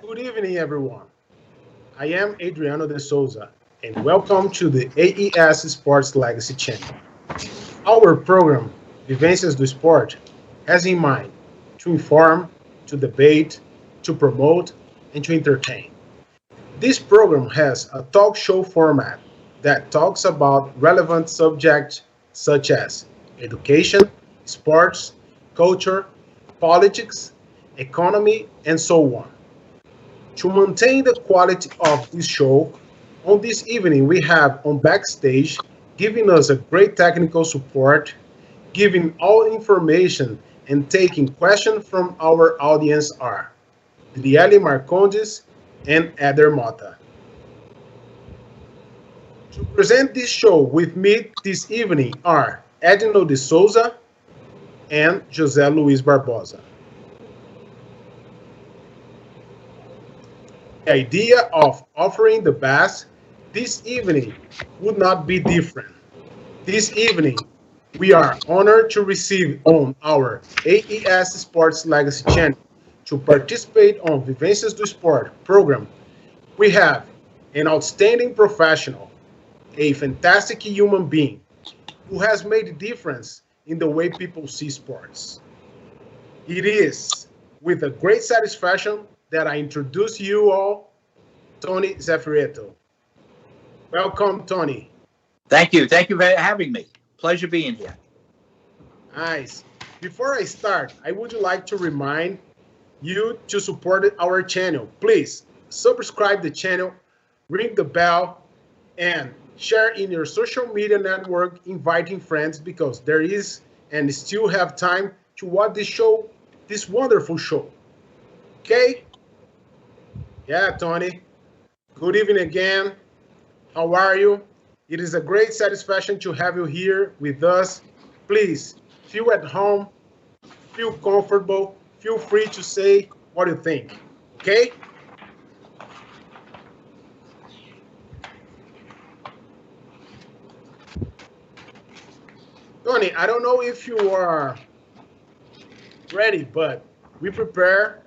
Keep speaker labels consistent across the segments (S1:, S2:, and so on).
S1: Good evening, everyone. I am Adriano de Souza, and welcome to the AES Sports Legacy channel. Our program, Vivências do Esporte, has in mind to inform, to debate, to promote, and to entertain. This program has a talk show format that talks about relevant subjects such as education, sports, culture, politics, economy, and so on. To maintain the quality of this show, on this evening we have on backstage giving us a great technical support, giving all information and taking questions from our audience are Driele Marcondes and Eder Mota. To present this show with me this evening are Edno de Souza and José Luiz Barbosa. The idea of offering the best this evening would not be different. This evening, we are honored to receive on our AES Sports Legacy channel to participate on Vivências do Esporte program. We have an outstanding professional, a fantastic human being who has made a difference in the way people see sports. It is with a great satisfaction that I introduce you all, Tony Zaffiretto. Welcome, Tony.
S2: Thank you. Thank you for having me. Pleasure being here.
S1: Nice. Before I start, I would like to remind you to support our channel. Please subscribe the channel, ring the bell, and share in your social media network, inviting friends because there is and still have time to watch this show, this wonderful show. Okay? Yeah, Tony. Good evening again. How are you? It is a great satisfaction to have you here with us. Please feel at home, feel comfortable, feel free to say what you think. Okay? Tony, I don't know if you are ready, but we prepare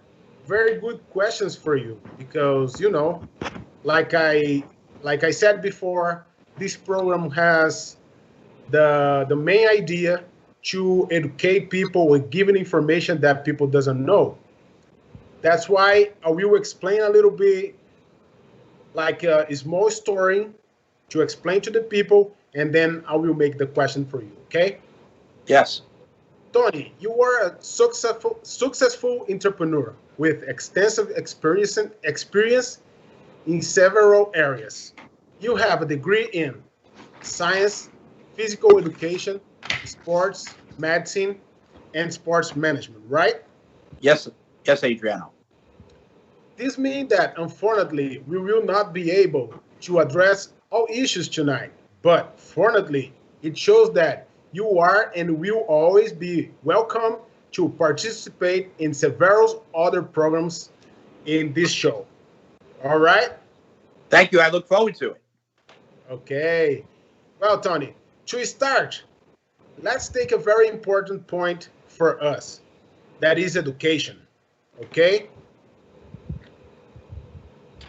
S1: very good questions for you because like I said before, this program has the main idea to educate people with giving information that people doesn't know. That's why I will explain a little bit like a small story to explain to the people, and then I will make the question for you. Okay?
S2: Yes.
S1: Tony, you are a successful entrepreneur with extensive experience in several areas. You have a degree in science, physical education, sports, medicine, and sports management, right?
S2: Yes, Adriano.
S1: This means that, unfortunately, we will not be able to address all issues tonight. But fortunately, it shows that you are and will always be welcome to participate in several other programs in this show. All right?
S2: Thank you. I look forward to it.
S1: Okay. Well, Tony, to start, let's take a very important point for us. That is education. Okay?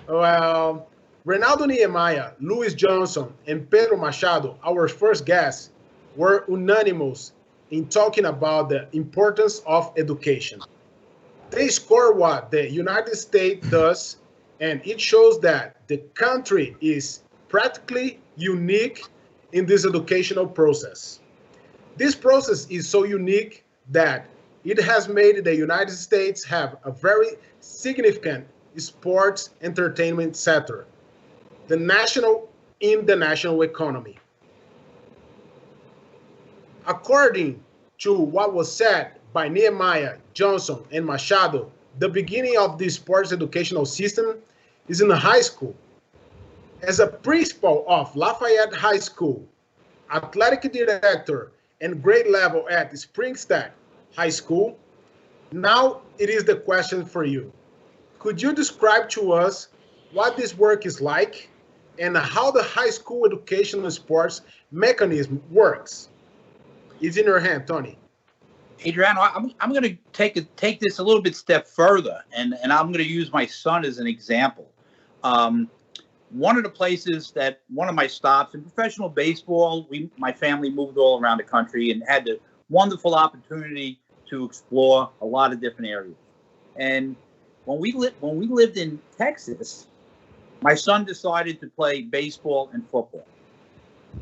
S1: Well, Reinaldo Niemeyer, Luis Johnson, and Pedro Machado, our first guests, were unanimous in talking about the importance of education. They score what the United States does, and it shows that the country is practically unique in this educational process. This process is so unique that it has made the United States have a very significant sports entertainment sector, the national in the national economy. According to what was said by Nehemiah, Johnson, and Machado, the beginning of the sports educational system is in the high school. As a principal of Lafayette High School, athletic director, and grade level at Springstack High School, now it is the question for you. Could you describe to us what this work is like and how the high school educational sports mechanism works? It's in your hand, Tony.
S2: Adriano, I'm going to take this a little bit step further, and I'm going to use my son as an example. One of the places that one of my stops in professional baseball, my family moved all around the country and had the wonderful opportunity to explore a lot of different areas. And when we lived in Texas, my son decided to play baseball and football.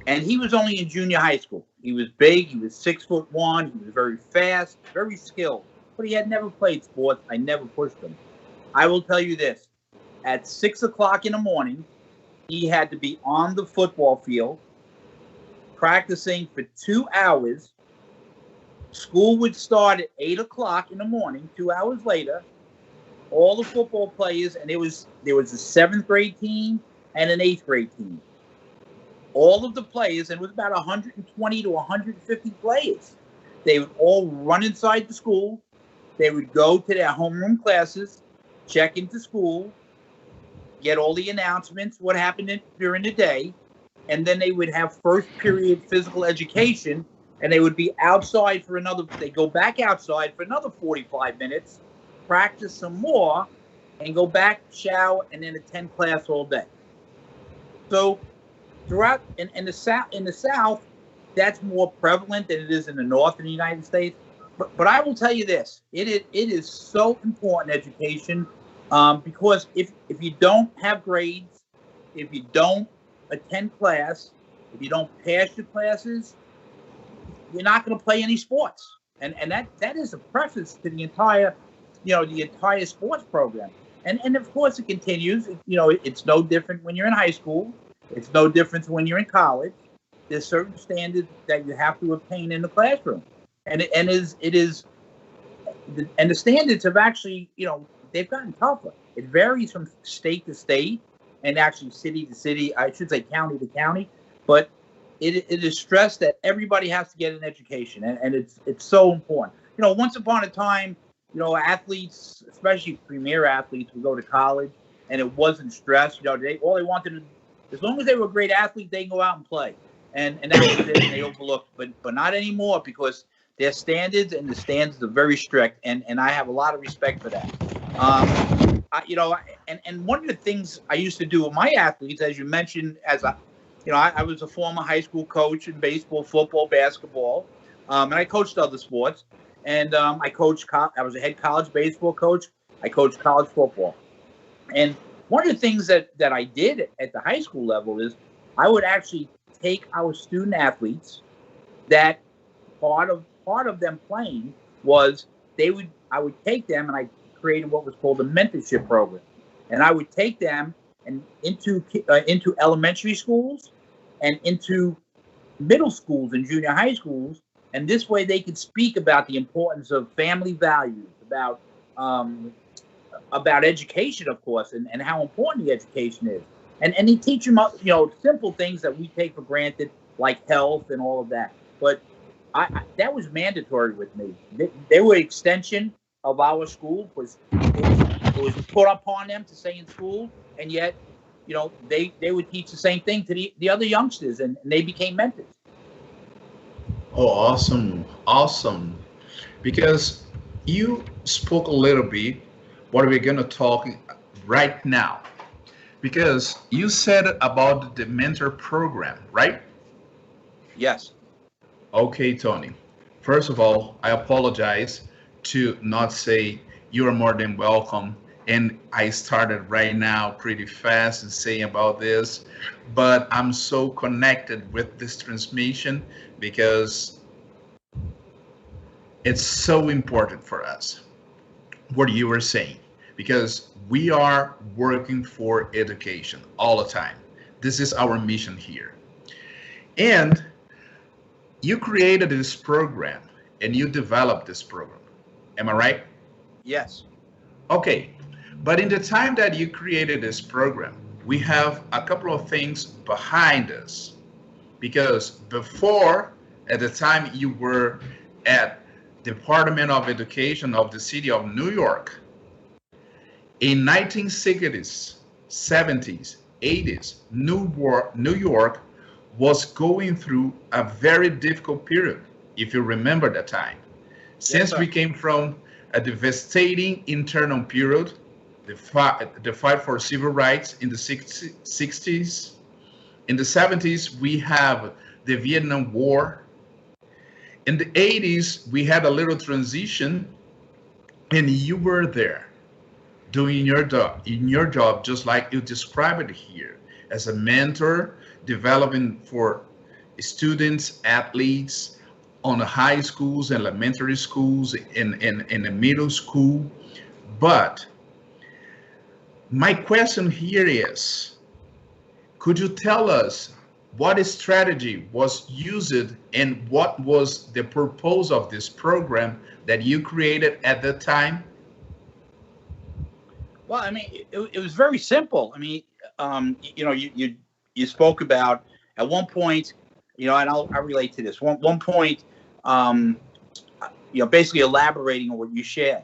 S2: And he was only in junior high school. He was big. He was 6'1". He was very fast, very skilled. But he had never played sports. I never pushed him. I will tell you this. At 6 o'clock in the morning, he had to be on the football field practicing for 2 hours. School would start at 8 o'clock in the morning, 2 hours later. All the football players, and there was a 7th grade team and an 8th grade team. All of the players, and it was about 120 to 150 players, they would all run inside the school. They would go to their homeroom classes, check into school, get all the announcements, what happened during the day, and then they would have first period physical education, and they would be outside for they go back outside for another 45 minutes, practice some more, and go back, shower, and then attend class all day. So throughout in the South, that's more prevalent than it is in the North in the United States. But I will tell you this: it is so important, education, because if you don't have grades, if you don't attend class, if you don't pass your classes, you're not going to play any sports. And that is a preface to the entire sports program. And of course it continues. It's no different when you're in high school. It's no different when you're in college. There's certain standards that you have to obtain in the classroom, and the standards have actually, they've gotten tougher. It varies from state to state, and actually city to city. I should say county to county, but it is stressed that everybody has to get an education, and it's so important. Once upon a time, athletes, especially premier athletes, would go to college, and it wasn't stressed. All they wanted to, as long as they were a great athlete, they can go out and play. And that was it, and they overlooked. But not anymore, because their standards are very strict, and I have a lot of respect for that. And one of the things I used to do with my athletes, as you mentioned, I was a former high school coach in baseball, football, basketball, and I coached other sports. And I was a head college baseball coach. I coached college football. And one of the things that I did at the high school level is I would actually take our student athletes, that part of them playing was I would take them, and I created what was called a mentorship program. And I would take them and into elementary schools and into middle schools and junior high schools. And this way they could speak about the importance of family values, about education, of course, and how important the education is. And they teach them, simple things that we take for granted, like health and all of that. But that was mandatory with me. They were extension of our school. It was put upon them to stay in school, and yet, they would teach the same thing to the other youngsters, and they became mentors.
S3: Oh, awesome. Because you spoke a little bit what we're going to talk right now. Because you said about the mentor program, right?
S2: Yes.
S3: Okay, Tony. First of all, I apologize to not say you are more than welcome. And I started right now pretty fast and saying about this, but I'm so connected with this transmission because it's so important for us what you were saying, because we are working for education all the time. This is our mission here. And you created this program and you developed this program. Am I right?
S2: Yes.
S3: Okay. But in the time that you created this program, we have a couple of things behind us. Because before, at the time you were at Department of Education of the city of New York, in 1960s, 70s, 80s, New York was going through a very difficult period, if you remember that time. Since we came from a devastating internal period, the fight for civil rights in the 60s. In the 70s, we have the Vietnam War. In the 80s, we had a little transition, and you were there doing your job, just like you described it here, as a mentor, developing for students, athletes on the high schools, elementary schools, in the middle school. But my question here is, could you tell us what strategy was used and what was the purpose of this program that you created at the time?
S2: Well, I mean, it was very simple. I mean, you know, you spoke about at one point, you know, and I'll relate to this. One point, you know, basically elaborating on what you shared.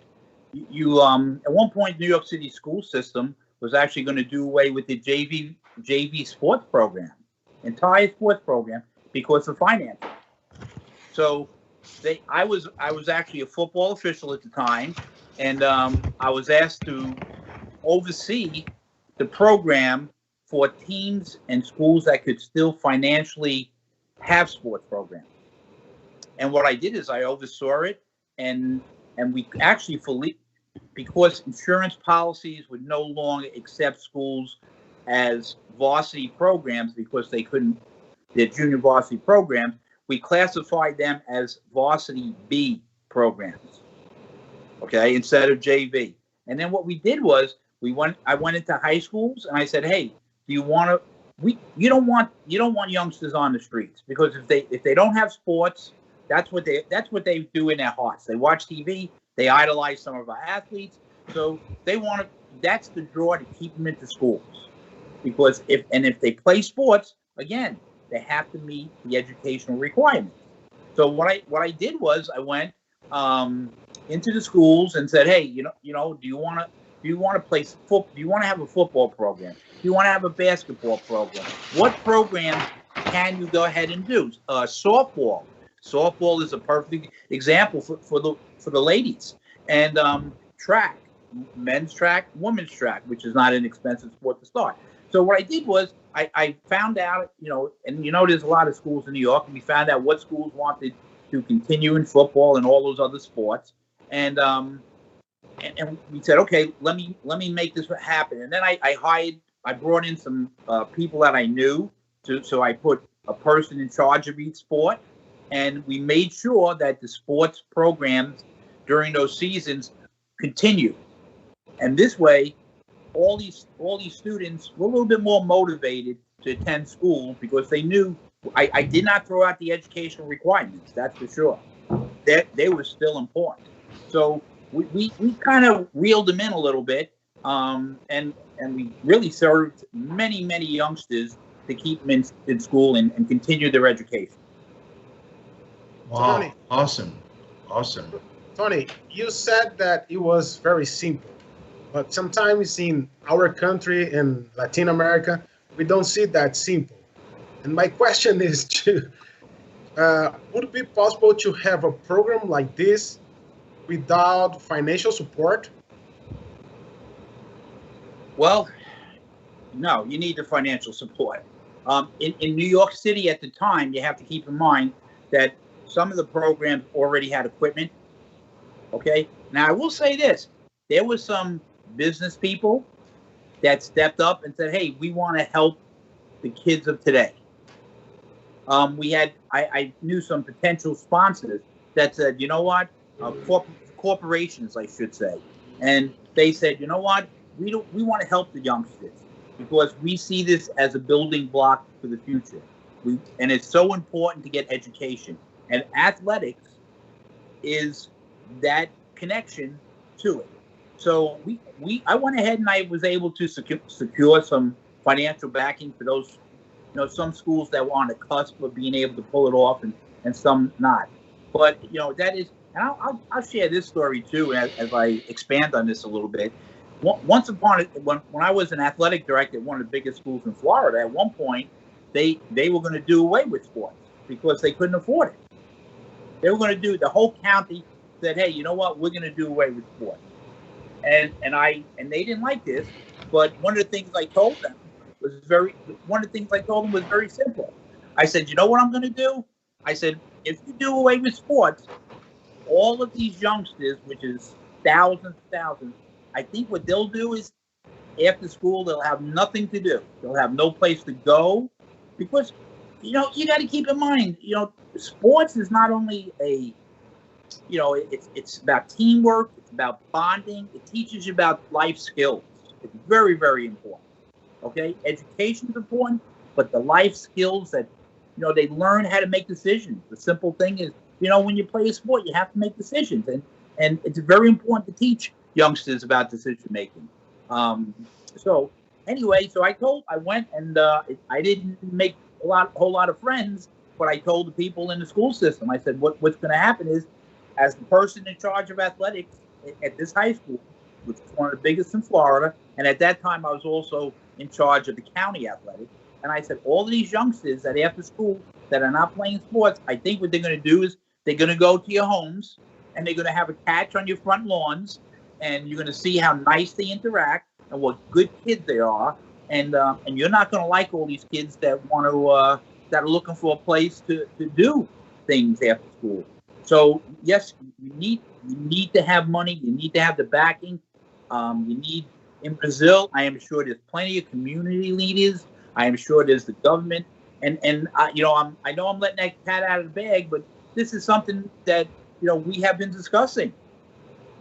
S2: You at one point, New York City school system was actually going to do away with the JV sports program, entire sports program, because of financing. So I was actually a football official at the time, and I was asked to oversee the program for teams and schools that could still financially have sports programs. And what I did is I oversaw it, and we actually because insurance policies would no longer accept schools as varsity programs because they couldn't, they're junior varsity programs, we classified them as varsity B programs, okay, instead of JV. And then what we did was I went into high schools and I said, hey, do you want to, you don't want youngsters on the streets, because if they don't have sports, that's what they do in their hearts. They watch TV, they idolize some of our athletes, so that's the draw to keep them into schools. Because if they play sports, again, they have to meet the educational requirements. So what I did was I went into the schools and said, hey, you know, do you want to play football? Do you want to have a football program? Do you want to have a basketball program? What programs can you go ahead and do? Softball. Softball is a perfect example for the ladies. And track, men's track, women's track, which is not an expensive sport to start. So what I did was I found out, you know, and you know, there's a lot of schools in New York, and we found out what schools wanted to continue in football and all those other sports. And we said, okay, let me make this happen. And then I brought in some people that I knew, so I put a person in charge of each sport, and we made sure that the sports programs during those seasons continue. And this way, all these students were a little bit more motivated to attend school, because they knew I did not throw out the educational requirements, that's for sure. They were still important. So we kind of reeled them in a little bit, and we really served many youngsters to keep them in school and continue their education.
S3: Wow,
S1: Tony,
S3: awesome.
S1: Tony, you said that it was very simple, but sometimes in our country, in Latin America, we don't see that simple. And my question is, would it be possible to have a program like this without financial support?
S2: Well, no, you need the financial support. In New York City at the time, you have to keep in mind that some of the programs already had equipment. Okay. Now I will say this: there was some business people that stepped up and said, "Hey, we want to help the kids of today." I knew some potential sponsors that said, "You know what? corporations, I should say, and they said, you know what, we want to help the youngsters because we see this as a building block for the future. And it's so important to get education, and athletics is that connection to it. So I went ahead and I was able to secure some financial backing for those, some schools that were on the cusp of being able to pull it off, and some not. But that is, and I'll share this story too as I expand on this a little bit. Once upon when I was an athletic director at one of the biggest schools in Florida, at one point they were going to do away with sports because they couldn't afford it. They were going to do, the whole county said, hey, you know what, we're going to do away with sports. And they didn't like this, but one of the things I told them was very simple. I said, you know what I'm going to do? I said, if you do away with sports, all of these youngsters, which is thousands, I think what they'll do is after school, they'll have nothing to do. They'll have no place to go because, you got to keep in mind, sports is not only it's about teamwork, it's about bonding. It teaches you about life skills. It's very, very important. Okay, education is important, but the life skills that they learn how to make decisions. The simple thing is, when you play a sport, you have to make decisions, and it's very important to teach youngsters about decision making. So anyway, I went and I didn't make a whole lot of friends, but I told the people in the school system. I said, what's going to happen is, as the person in charge of athletics at this high school, which is one of the biggest in Florida, and at that time I was also in charge of the county athletics. And I said, all of these youngsters that after school that are not playing sports, I think what they're going to do is they're going to go to your homes and they're going to have a catch on your front lawns, and you're going to see how nice they interact and what good kids they are. And you're not going to like all these kids that that are looking for a place to do things after school. So yes, you need to have money. You need to have the backing. You need, in Brazil, I am sure there's plenty of community leaders. I am sure there's the government, and I know I'm letting that cat out of the bag, but this is something that we have been discussing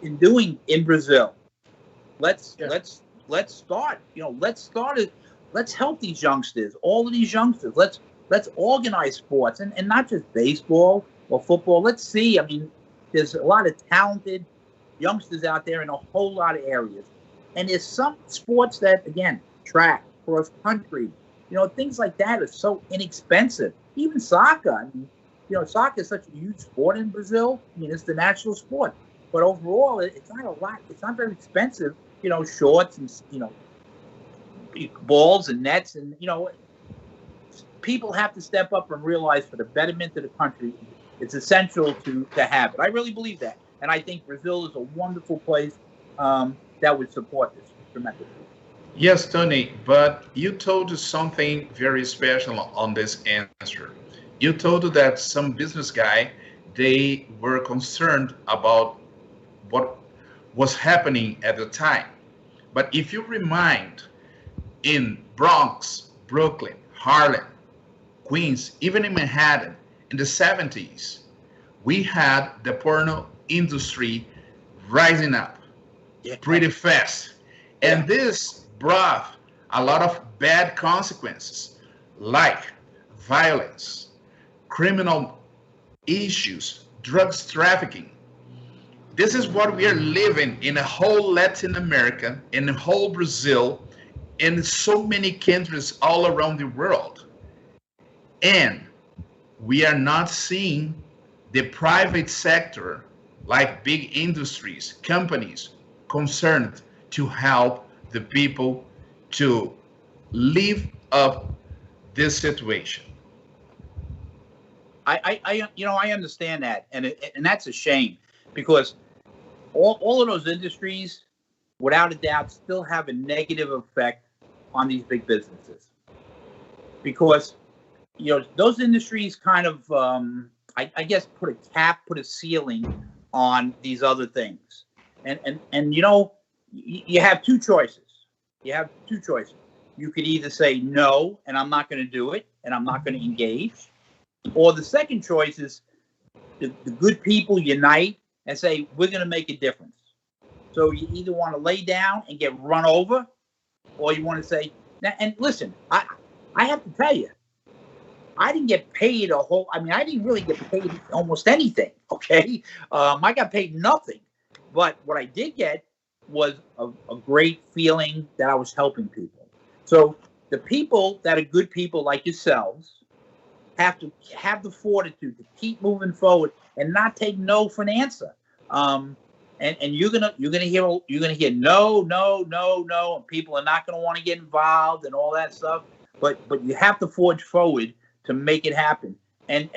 S2: in doing in Brazil. Let's start. Let's help these youngsters. All of these youngsters. Let's organize sports, and not just baseball or football. Let's see. I mean, there's a lot of talented youngsters out there in a whole lot of areas, and there's some sports that, again, track, cross country, things like that are so inexpensive. Even soccer. I mean, soccer is such a huge sport in Brazil. I mean, it's the national sport, but overall, it's not a lot. It's not very expensive. Shorts and balls and nets, and people have to step up and realize for the betterment of the country, it's essential to have it. I really believe that. And I think Brazil is a wonderful place that would support this tremendously.
S3: Yes, Tony, but you told us something very special on this answer. You told us that some business guy, they were concerned about what was happening at the time. But if you remind, in Bronx, Brooklyn, Harlem, Queens, even in Manhattan, in the 70s, we had the porno industry rising up pretty fast. And this brought a lot of bad consequences, like violence, criminal issues, drugs trafficking. This is what we are living in a whole Latin America, in the whole Brazil, in so many countries all around the world. And we are not seeing the private sector, like big industries, companies, concerned to help the people to live up this situation.
S2: I understand that, and that's a shame, because all of those industries, without a doubt, still have a negative effect on these big businesses, because those industries kind of I guess put a ceiling on these other things, and you have two choices. You could either say no, and I'm not going to do it, and I'm not going to engage, or the second choice is the good people unite and say, we're going to make a difference. So you either want to lay down and get run over, or you want to say, now, and listen, I have to tell you, I didn't get paid I didn't really get paid almost anything, okay? I got paid nothing. But what I did get was a great feeling that I was helping people. So the people that are good people like yourselves have to have the fortitude to keep moving forward and not take no for an answer. And you're gonna hear no, and people are not gonna want to get involved and all that stuff. But you have to forge forward to make it happen. And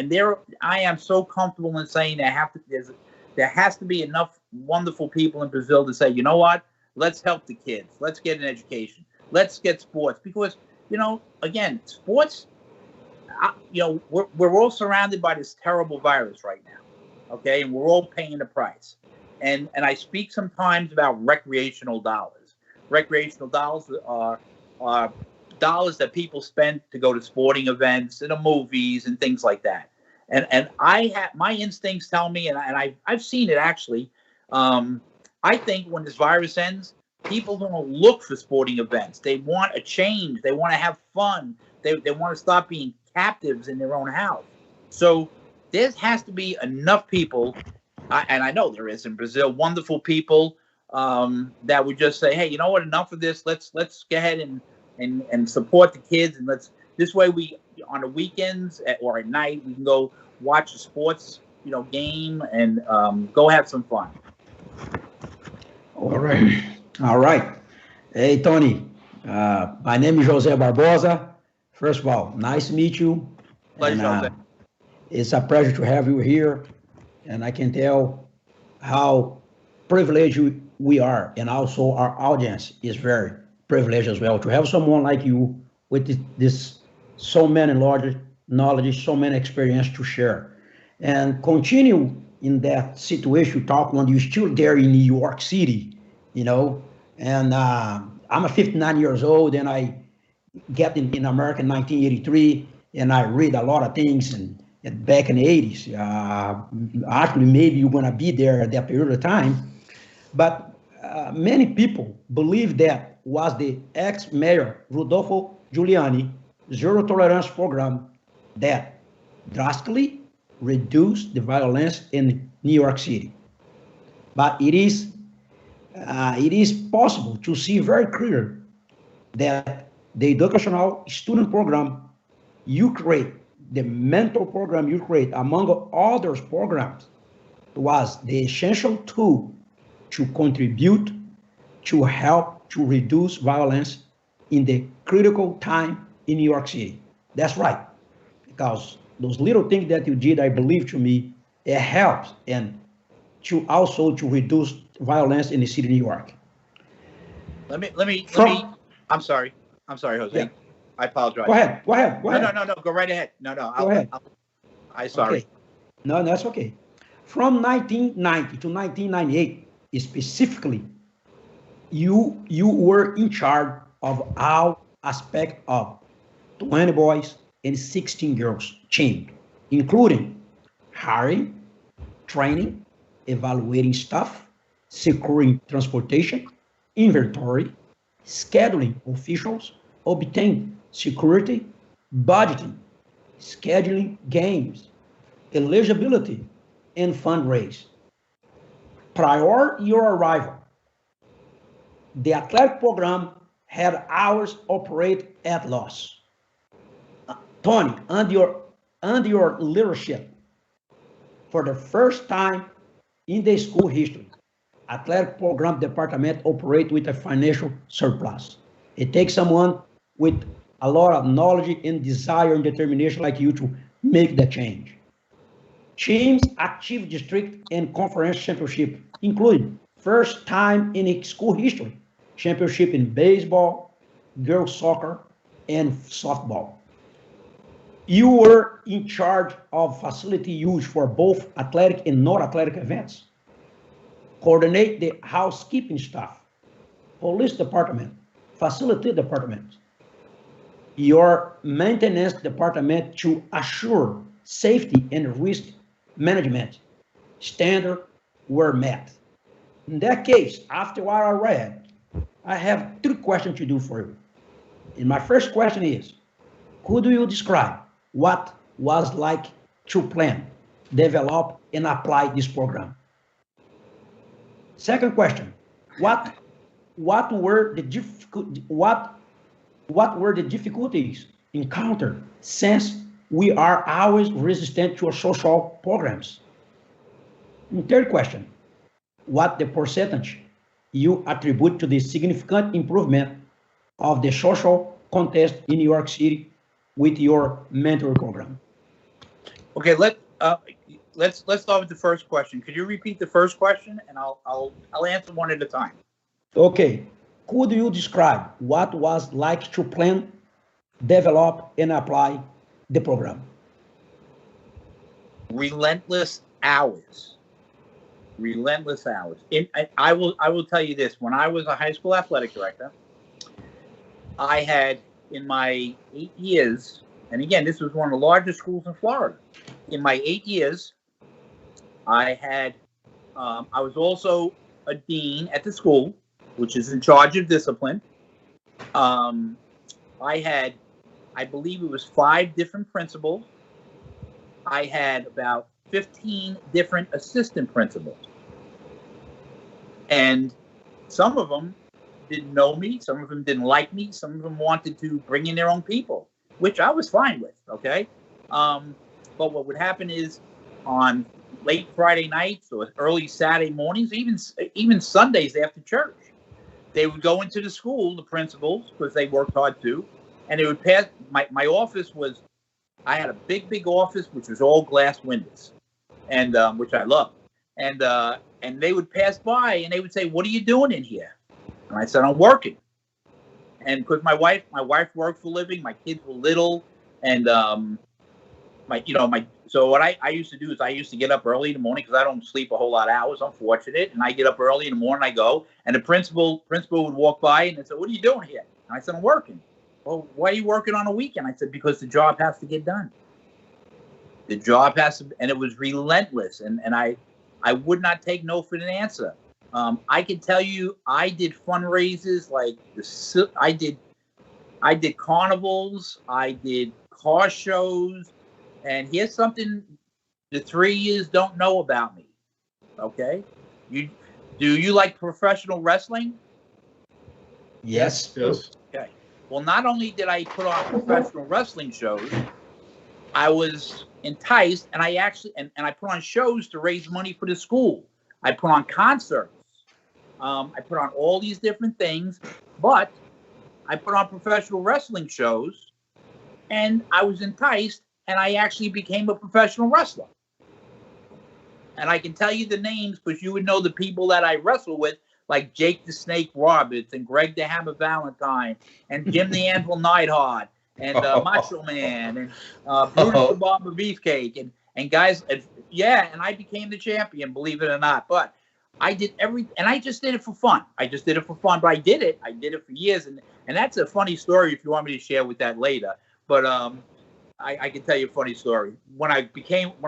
S2: I am so comfortable in saying there has to be enough wonderful people in Brazil to say, you know what, let's help the kids, let's get an education, let's get sports, because again, sports. We're all surrounded by this terrible virus right now, okay, and we're all paying the price. And I speak sometimes about recreational dollars. Recreational dollars are dollars that people spend to go to sporting events and to movies and things like that. And my instincts tell me, and I've seen it actually. I think when this virus ends, people are going to look for sporting events. They want a change. They want to have fun. They want to stop being captives in their own house. So there has to be enough people, and I know there is in Brazil, wonderful people that would just say, hey, you know what, enough of this. Let's go ahead and support the kids, and this way we on the weekends or at night we can go watch a sports game and go have some fun.
S4: All right. Hey, Tony. My name is Jose Barbosa. First of all, nice to meet you.
S2: Pleasure, Jose.
S4: It's a pleasure to have you here. And I can tell how privileged we are. And also our audience is very privileged as well to have someone like you with this so many knowledge, so many experience to share. And continue in that situation you talk when you're still there in New York City, and I'm 59 years old, and I get in America in 1983, and I read a lot of things and back in the 80s. Actually, maybe you're going to be there at that period of time. But many people believe that was the ex-mayor Rodolfo Giuliani zero tolerance program that drastically reduced the violence in New York City. But it is possible to see very clear that the educational student program you create, the mentor program you create, among others programs, was the essential tool to contribute to help to reduce violence in the critical time in New York City. That's right, because those little things that you did, I believe, to me, it helps and to reduce violence in the city of New York.
S2: Let me. I'm sorry, Jose. Yeah. I apologize.
S4: Go ahead.
S2: No. Go right ahead. No.
S4: Go ahead.
S2: I'm sorry.
S4: Okay. No, that's okay. From 1990 to 1998, specifically, you were in charge of all aspects of 20 boys and 16 girls chain, including hiring, training, evaluating staff, securing transportation, inventory, scheduling officials, obtaining security, budgeting, scheduling games, eligibility, and fundraise. Prior your arrival, the athletic program had hours operate at loss. Tony, under your leadership, for the first time in the school history, athletic program department operate with a financial surplus. It takes someone with a lot of knowledge and desire and determination like you to make the change. Teams achieved district and conference championship, including first time in school history, championship in baseball, girls soccer, and softball. You were in charge of facility use for both athletic and non-athletic events. Coordinate the housekeeping staff, police department, facility department, your maintenance department to assure safety and risk management, standard were met. In that case, after what I read, I have 3 questions to do for you. And my first question is, could you describe what was like to plan, develop, and apply this program? Second question, what were the difficulties encountered since we are always resistant to social programs? And third question, what the percentage you attribute to the significant improvement of the social context in New York City with your mentoring program?
S2: Okay, let's start with the first question. Could you repeat the first question, and I'll answer one at a time.
S4: Okay. Could you describe what was like to plan, develop, and apply the program?
S2: Relentless hours. Relentless hours. I will tell you this. When I was a high school athletic director, I had, in my 8 years, and again, this was one of the largest schools in Florida. In my 8 years, I was also a dean at the school, which is in charge of discipline. I had, I believe it was 5 different principals. I had about 15 different assistant principals. And some of them didn't know me. Some of them didn't like me. Some of them wanted to bring in their own people, which I was fine with, okay? But what would happen is on late Friday nights or early Saturday mornings, even Sundays after church, they would go into the school, the principals, because they worked hard too, and they would pass. My office was, I had a big office, which was all glass windows, and which I loved. And they would pass by and they would say, "What are you doing in here?" And I said, "I'm working." And because my wife worked for a living, my kids were little, and so what I used to do is I used to get up early in the morning because I don't sleep a whole lot of hours. I'm fortunate, and I get up early in the morning. I go, and the principal would walk by and they said, "What are you doing here?" And I said, "I'm working." "Well, why are you working on a weekend?" I said, "Because the job has to get done. The job has to," and it was relentless, and I would not take no for an answer. I can tell you, I did fundraisers like I did carnivals, I did car shows, and here's something the 3 years don't know about me. Okay, do you like professional wrestling?
S3: Yes.
S2: Okay. Well, not only did I put on professional wrestling shows, I was enticed, and I actually and I put on shows to raise money for the school. I put on concerts. I put on all these different things, but I put on professional wrestling shows, and I was enticed, and I actually became a professional wrestler. And I can tell you the names because you would know the people that I wrestle with, like Jake the Snake Roberts and Greg the Hammer Valentine and Jim the Anvil Neidhart and Macho Man and Brutus the Barber Beefcake and guys. And I became the champion, believe it or not. But I did and I just did it for fun. But I did it for years. And that's a funny story if you want me to share with that later. But I can tell you a funny story. When I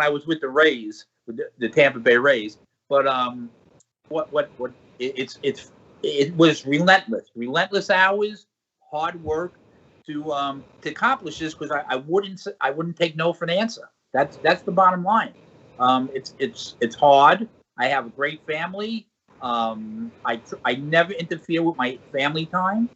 S2: was with the Rays, with the Tampa Bay Rays, but it was relentless hours, hard work to accomplish this because I wouldn't take no for an answer. That's the bottom line. It's hard. I have a great family. I never interfere with my family time.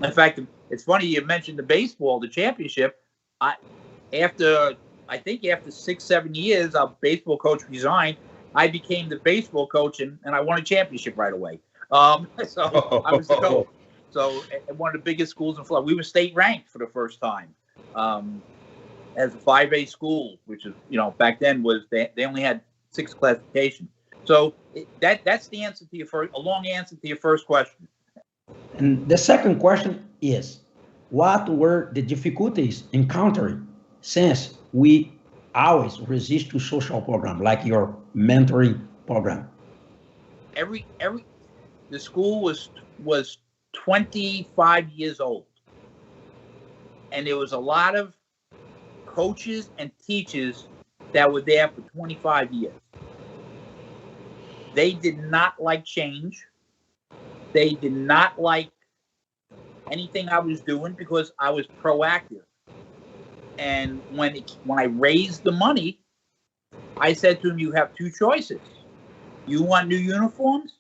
S2: In fact, it's funny you mentioned the baseball, the championship. After 6-7 years, our baseball coach resigned. I became the baseball coach, and I won a championship right away. So I was the coach. So at one of the biggest schools in Florida, we were state ranked for the first time as a 5A school, which is, back then was they only had 6 classifications. So that's the answer to a long answer to your first question.
S4: And the second question is, what were the difficulties encountered since we always resist to social program like your mentoring program?
S2: The school was 25 years old, and there was a lot of coaches and teachers that were there for 25 years. They did not like change. They did not like anything I was doing because I was proactive. And when I raised the money, I said to him, you have two choices. You want new uniforms?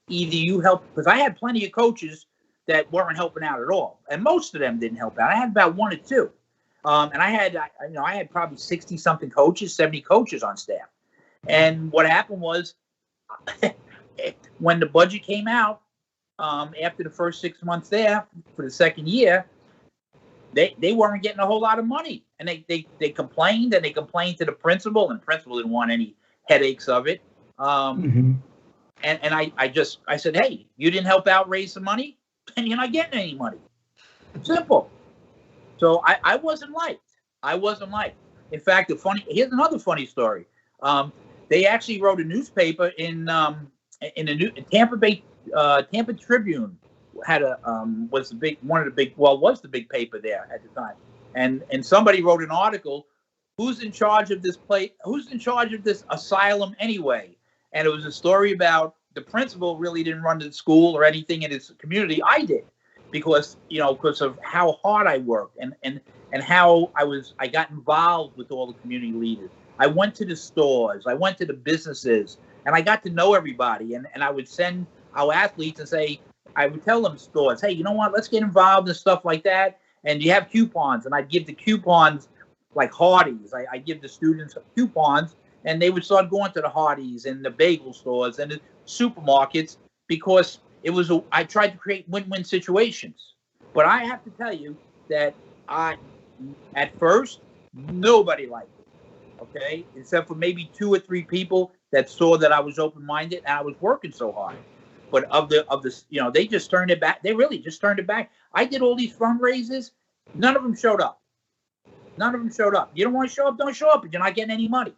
S2: Either you help, because I had plenty of coaches that weren't helping out at all. And most of them didn't help out. I had about one or two. And I had probably 60 something coaches, 70 coaches on staff. And what happened was when the budget came out, after the first 6 months there for the second year, they weren't getting a whole lot of money. And they complained, and they complained to the principal, and the principal didn't want any headaches of it. And I said, hey, you didn't help out raise some money, and you're not getting any money. Simple. So I wasn't liked. I wasn't liked. In fact, here's another funny story. They actually wrote a newspaper in the Tampa Tribune had was the big paper there at the time. And somebody wrote an article, who's in charge of this asylum anyway? And it was a story about the principal really didn't run the school or anything in his community. I did, because of how hard I worked and how I got involved with all the community leaders. I went to the stores, I went to the businesses, and I got to know everybody. And I would send our athletes and say, I would tell them stores, hey, you know what, let's get involved and stuff like that. And you have coupons, and I'd give the coupons like Hardee's. I give the students coupons, and they would start going to the Hardee's and the bagel stores and the supermarkets, because I tried to create win-win situations. But I have to tell you that at first, nobody liked it, okay? Except for maybe 2 or 3 people that saw that I was open-minded and I was working so hard. But they just turned it back. They really just turned it back. I did all these fundraisers. None of them showed up. None of them showed up. You don't want to show up, don't show up, but you're not getting any money.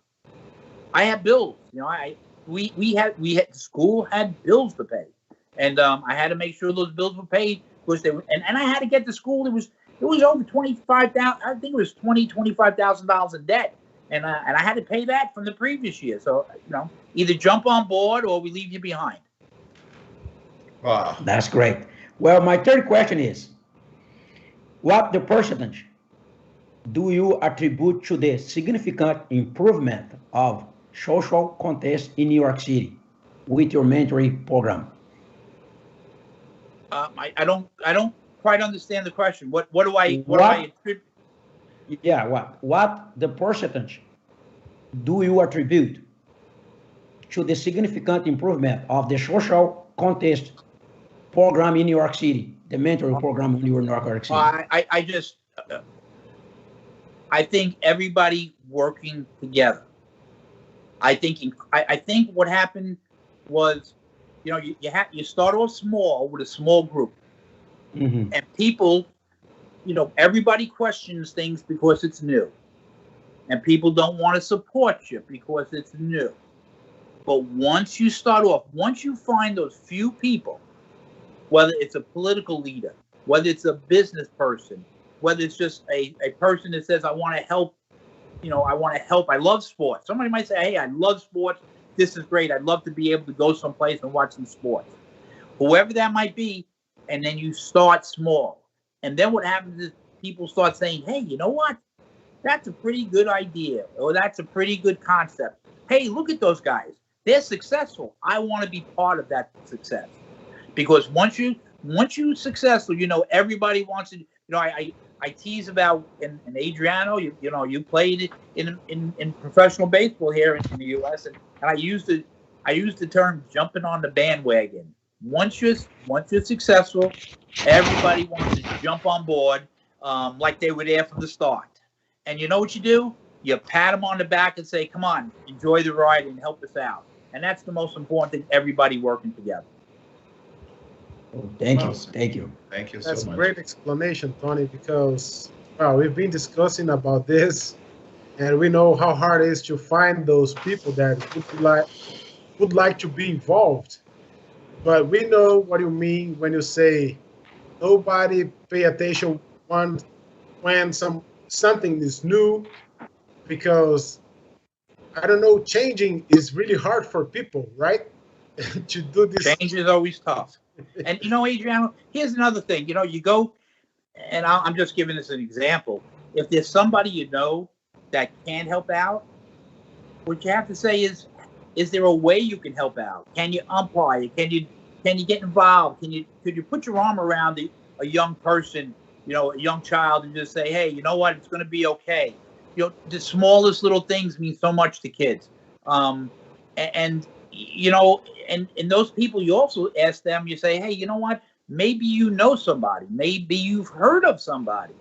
S2: I had bills. The school had bills to pay, and I had to make sure those bills were paid, because they were. And I had to get to school. It was over $25,000. I think it was $25,000 in debt, and I had to pay that from the previous year. So either jump on board or we leave you behind.
S3: Wow,
S4: that's great. Well, my third question is, what the percentage do you attribute to the significant improvement of social contest in New York City with your mentoring program?
S2: I don't quite understand the question. What do I attribute?
S4: Yeah, what the percentage do you attribute to the significant improvement of the social contest program in New York City, the mentoring program in New York City?
S2: I think everybody working together. I think what happened was, you start off small with a small group, and people, everybody questions things because it's new, and people don't want to support you because it's new. But once you find those few people, whether it's a political leader, whether it's a business person, whether it's just a person that says, I want to help, I love sports. Somebody might say, hey, I love sports. This is great. I'd love to be able to go someplace and watch some sports. Whoever that might be, and then you start small. And then what happens is people start saying, hey, you know what? That's a pretty good idea, or that's a pretty good concept. Hey, look at those guys. They're successful. I want to be part of that success. Because once you're successful, everybody wants to. I tease about, and Adriano, you played in professional baseball here in the U.S. and I use the term jumping on the bandwagon. Once you're successful, everybody wants to jump on board, like they were there from the start. And you know what you do? You pat them on the back and say, "Come on, enjoy the ride and help us out." And that's the most important thing. Everybody working together.
S4: Oh, thank you.
S3: Awesome.
S4: Thank you.
S3: Thank you so
S1: That's
S3: much.
S1: a great explanation, Tony, because we've been discussing about this, and we know how hard it is to find those people that would like to be involved. But we know what you mean when you say nobody pay attention when something is new, because I don't know, changing is really hard for people, right? to do this.
S2: Change is always tough. And, Adriano, here's another thing. You go, and I'm just giving this an example. If there's somebody that can help out, what you have to say is there a way you can help out? Can you umpire? Can you get involved? Could you put your arm around a young person, a young child, and just say, hey, you know what? It's going to be okay. The smallest little things mean so much to kids. And those people, you also ask them, you say, hey, you know what? Maybe you know somebody. Maybe you've heard of somebody.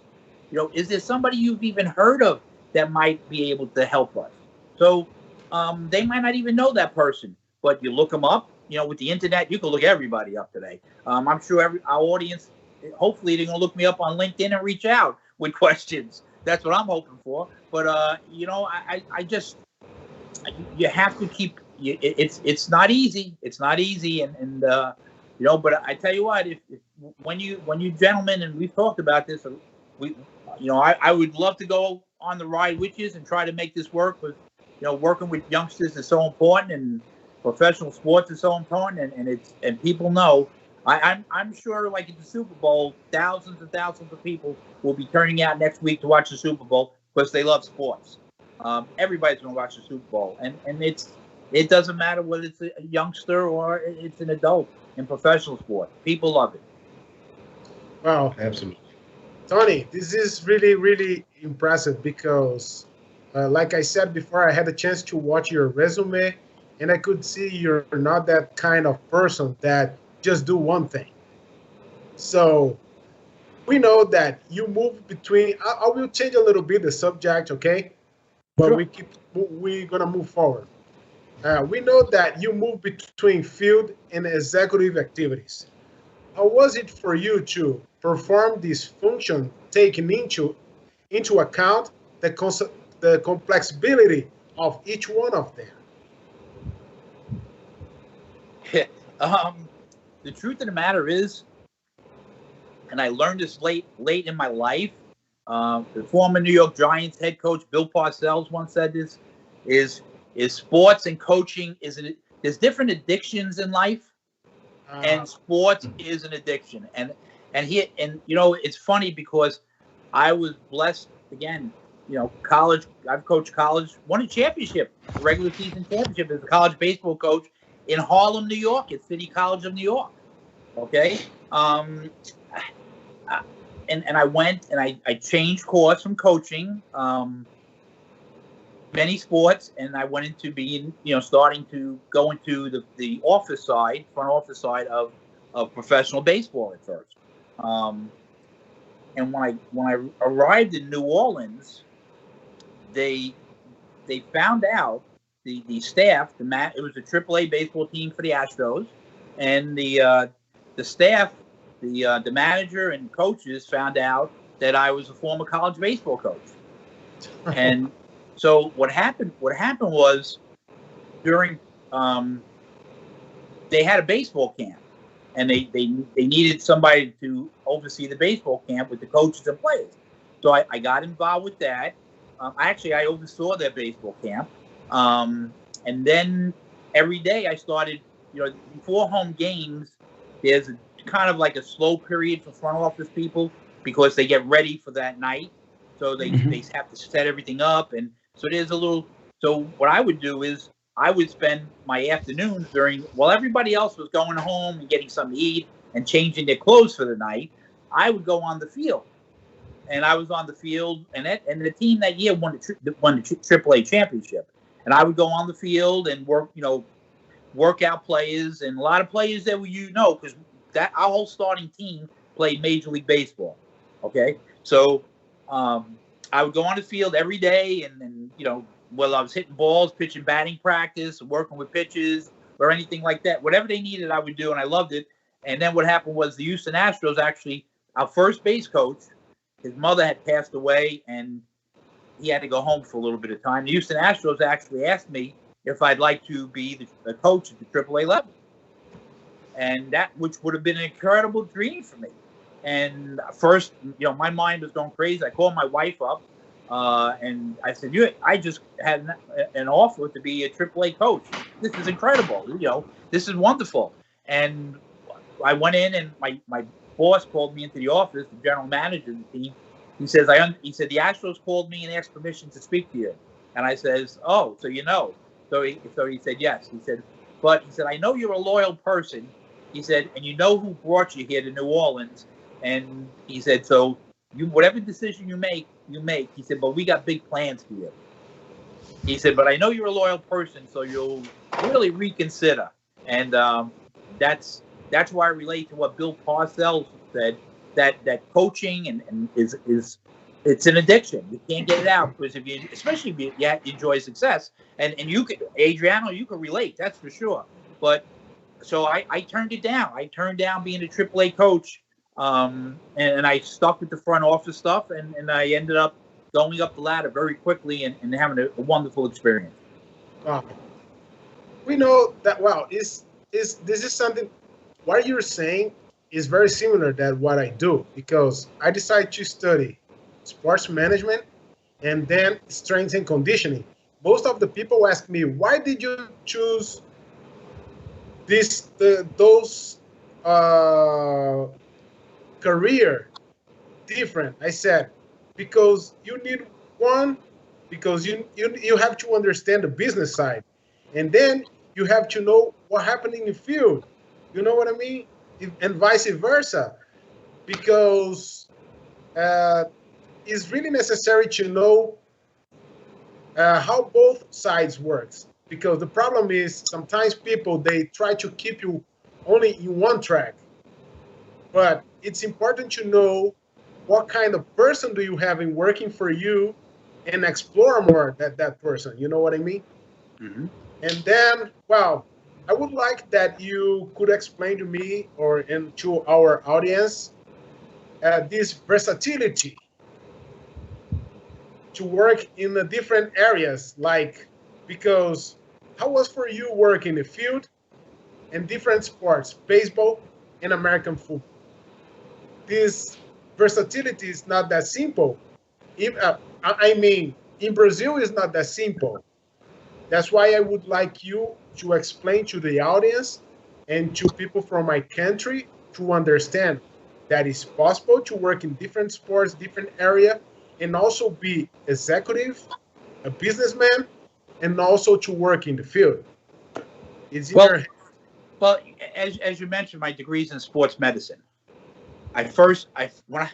S2: Is there somebody you've even heard of that might be able to help us? So they might not even know that person, but you look them up. With the internet, you can look everybody up today. I'm sure our audience, hopefully, they're going to look me up on LinkedIn and reach out with questions. That's what I'm hoping for. But I just, you have to keep. It's not easy. It's not easy, and But I tell you what, if when you gentlemen, and we've talked about this, I would love to go on the ride with you and try to make this work. But working with youngsters is so important, and professional sports is so important, and people know. I'm sure, like at the Super Bowl, thousands and thousands of people will be turning out next week to watch the Super Bowl because they love sports. Everybody's going to watch the Super Bowl, and it doesn't matter whether it's a youngster or it's an adult in professional sport. People love it.
S1: Wow,
S3: Absolutely.
S1: Tony, this is really, really impressive because, like I said before, I had a chance to watch your resume, and I could see you're not that kind of person that just do one thing. So we know that you move between. I will change a little bit the subject, okay? But
S4: Sure.
S1: we're gonna move forward. We know that you move between field and executive activities. How was it for you to perform this function, taking into account the complexity of each one of them?
S2: The truth of the matter is, and I learned this late in my life. The former New York Giants head coach Bill Parcells once said this: is sports and coaching there's different addictions in life, and sports is an addiction. And it's funny because I was blessed again. College. I've coached college, won a championship, regular season championship as a college baseball coach in Harlem, New York, at City College of New York. Okay. And I went and I changed course from coaching many sports, and I went into being, starting to go into the front office side of professional baseball at first. And when I arrived in New Orleans, they found out the staff, it was a AAA baseball team for the Astros, and the staff, the manager and coaches found out that I was a former college baseball coach. And so what happened was during they had a baseball camp, and they needed somebody to oversee the baseball camp with the coaches and players. So I got involved with that. I oversaw their baseball camp. And then every day I started, before home games, there's kind of like a slow period for front office people because they get ready for that night. So they have to set everything up. And so so what I would do is I would spend my afternoons while everybody else was going home and getting something to eat and changing their clothes for the night, I would go on the field. And I was on the field, and the team that year won the AAA championship. And I would go on the field and work out players, and a lot of players that because our whole starting team played Major League Baseball. Okay, so I would go on the field every day, and whether I was hitting balls, pitching batting practice, working with pitches, or anything like that, whatever they needed, I would do, and I loved it. And then what happened was the Houston Astros, actually, our first base coach, his mother had passed away, and he had to go home for a little bit of time. The Houston Astros actually asked me if I'd like to be the coach at the AAA level, and which would have been an incredible dream for me. And first, my mind was going crazy. I called my wife up. And I said, I just had an offer to be a AAA coach. This is incredible. This is wonderful. And I went in, and my boss called me into the office, the general manager of the team. He says, he said, the Astros called me and asked permission to speak to you. And I says, oh, so you know. So he said, yes. He said, but he said, I know you're a loyal person. He said, and you know who brought you here to New Orleans. And he said, so whatever decision you make. He said, but we got big plans for you. He said, but I know you're a loyal person, so you'll really reconsider. And that's why I relate to what Bill Parcells said, that coaching and is it's an addiction. You can't get it out, because especially if you enjoy success, and you could, Adriano, you can relate, that's for sure. But so I turned it down. I turned down being a AAA coach. And I stuck with the front office stuff, and I ended up going up the ladder very quickly and having a wonderful experience.
S1: We know that. Wow, this is something. What you're saying is very similar to what I do, because I decided to study sports management and then strength and conditioning. Most of the people ask me, why did you choose those career different? I said, because you need one, because you have to understand the business side, and then you have to know what happened in the field. You know what I mean? And vice versa, because it's really necessary to know how both sides works. Because the problem is sometimes people, they try to keep you only in one track, but it's important to know what kind of person do you have in working for you, and explore more that person. You know what I mean?
S2: Mm-hmm.
S1: And then, well, I would like that you could explain to me and to our audience this versatility to work in the different areas, because how was for you work in the field in different sports, baseball and American football? This versatility is not that simple. I mean, in Brazil, it's not that simple. That's why I would like you to explain to the audience and to people from my country to understand that it's possible to work in different sports, different area, and also be executive, a businessman, and also to work in the field.
S2: Well, as you mentioned, my degree's in sports medicine. When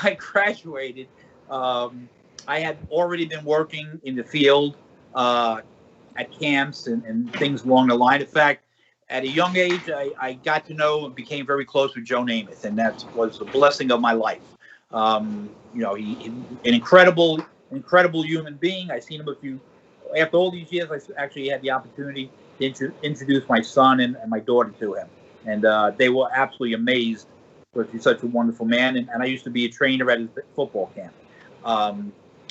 S2: I graduated, I had already been working in the field at camps and things along the line. In fact, at a young age, I got to know and became very close with Joe Namath, and that was a blessing of my life. He an incredible human being. I seen him after all these years. I actually had the opportunity to introduce my son and my daughter to him, and they were absolutely amazed because he's such a wonderful man. And I used to be a trainer at his football camp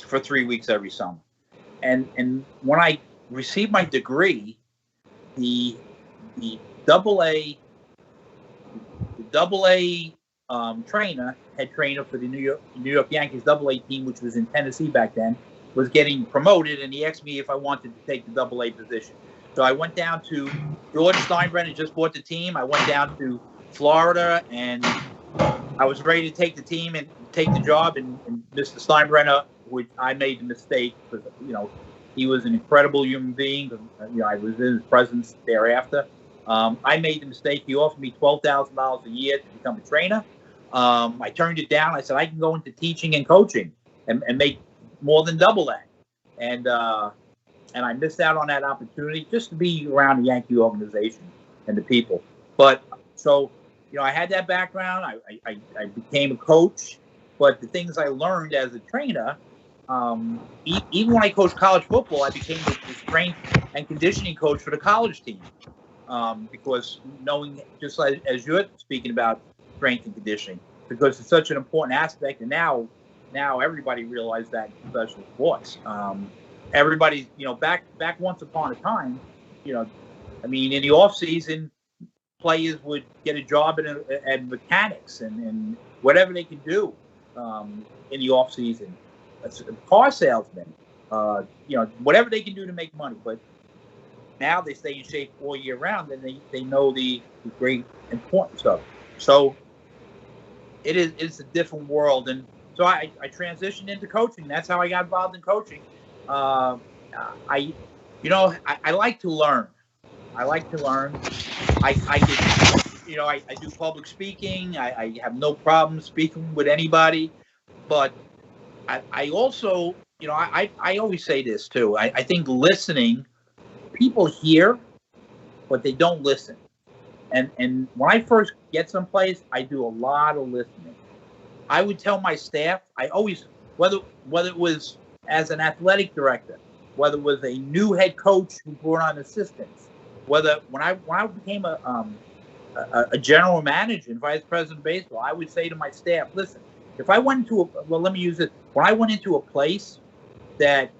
S2: for 3 weeks every summer. And when I received my degree, the double A head trainer for the New York Yankees double A team, which was in Tennessee back then, was getting promoted, and he asked me if I wanted to take the double A position. So I went down to George Steinbrenner, just bought the team. I went down to Florida, and I was ready to take the team and take the job. And Mr. Steinbrenner, which I made the mistake because he was an incredible human being. I was in his presence thereafter. I made the mistake. He offered me $12,000 a year to become a trainer. I turned it down. I said I can go into teaching and coaching and make more than double that. And I missed out on that opportunity just to be around the Yankee organization and the people. But so, I had that background. I became a coach. But the things I learned as a trainer, even when I coached college football, I became the strength and conditioning coach for the college team. Because knowing, just like as you're speaking about strength and conditioning, because it's such an important aspect, and now everybody realizes that in professional sports. Everybody, back once upon a time, in the off season, players would get a job at mechanics and whatever they could do in the off season. car salesmen, whatever they can do to make money. But now they stay in shape all year round, and they know the great importance of it. So it's a different world. And so I transitioned into coaching. That's how I got involved in coaching. I like to learn. I do public speaking. I have no problem speaking with anybody, but I also, I always say this too. I think listening, people hear, but they don't listen. And when I first get someplace, I do a lot of listening. I would tell my staff, I always, whether it was as an athletic director, whether it was a new head coach who brought on assistants, whether when I became a general manager and vice president of baseball, I would say to my staff, listen, if I went into when I went into a place that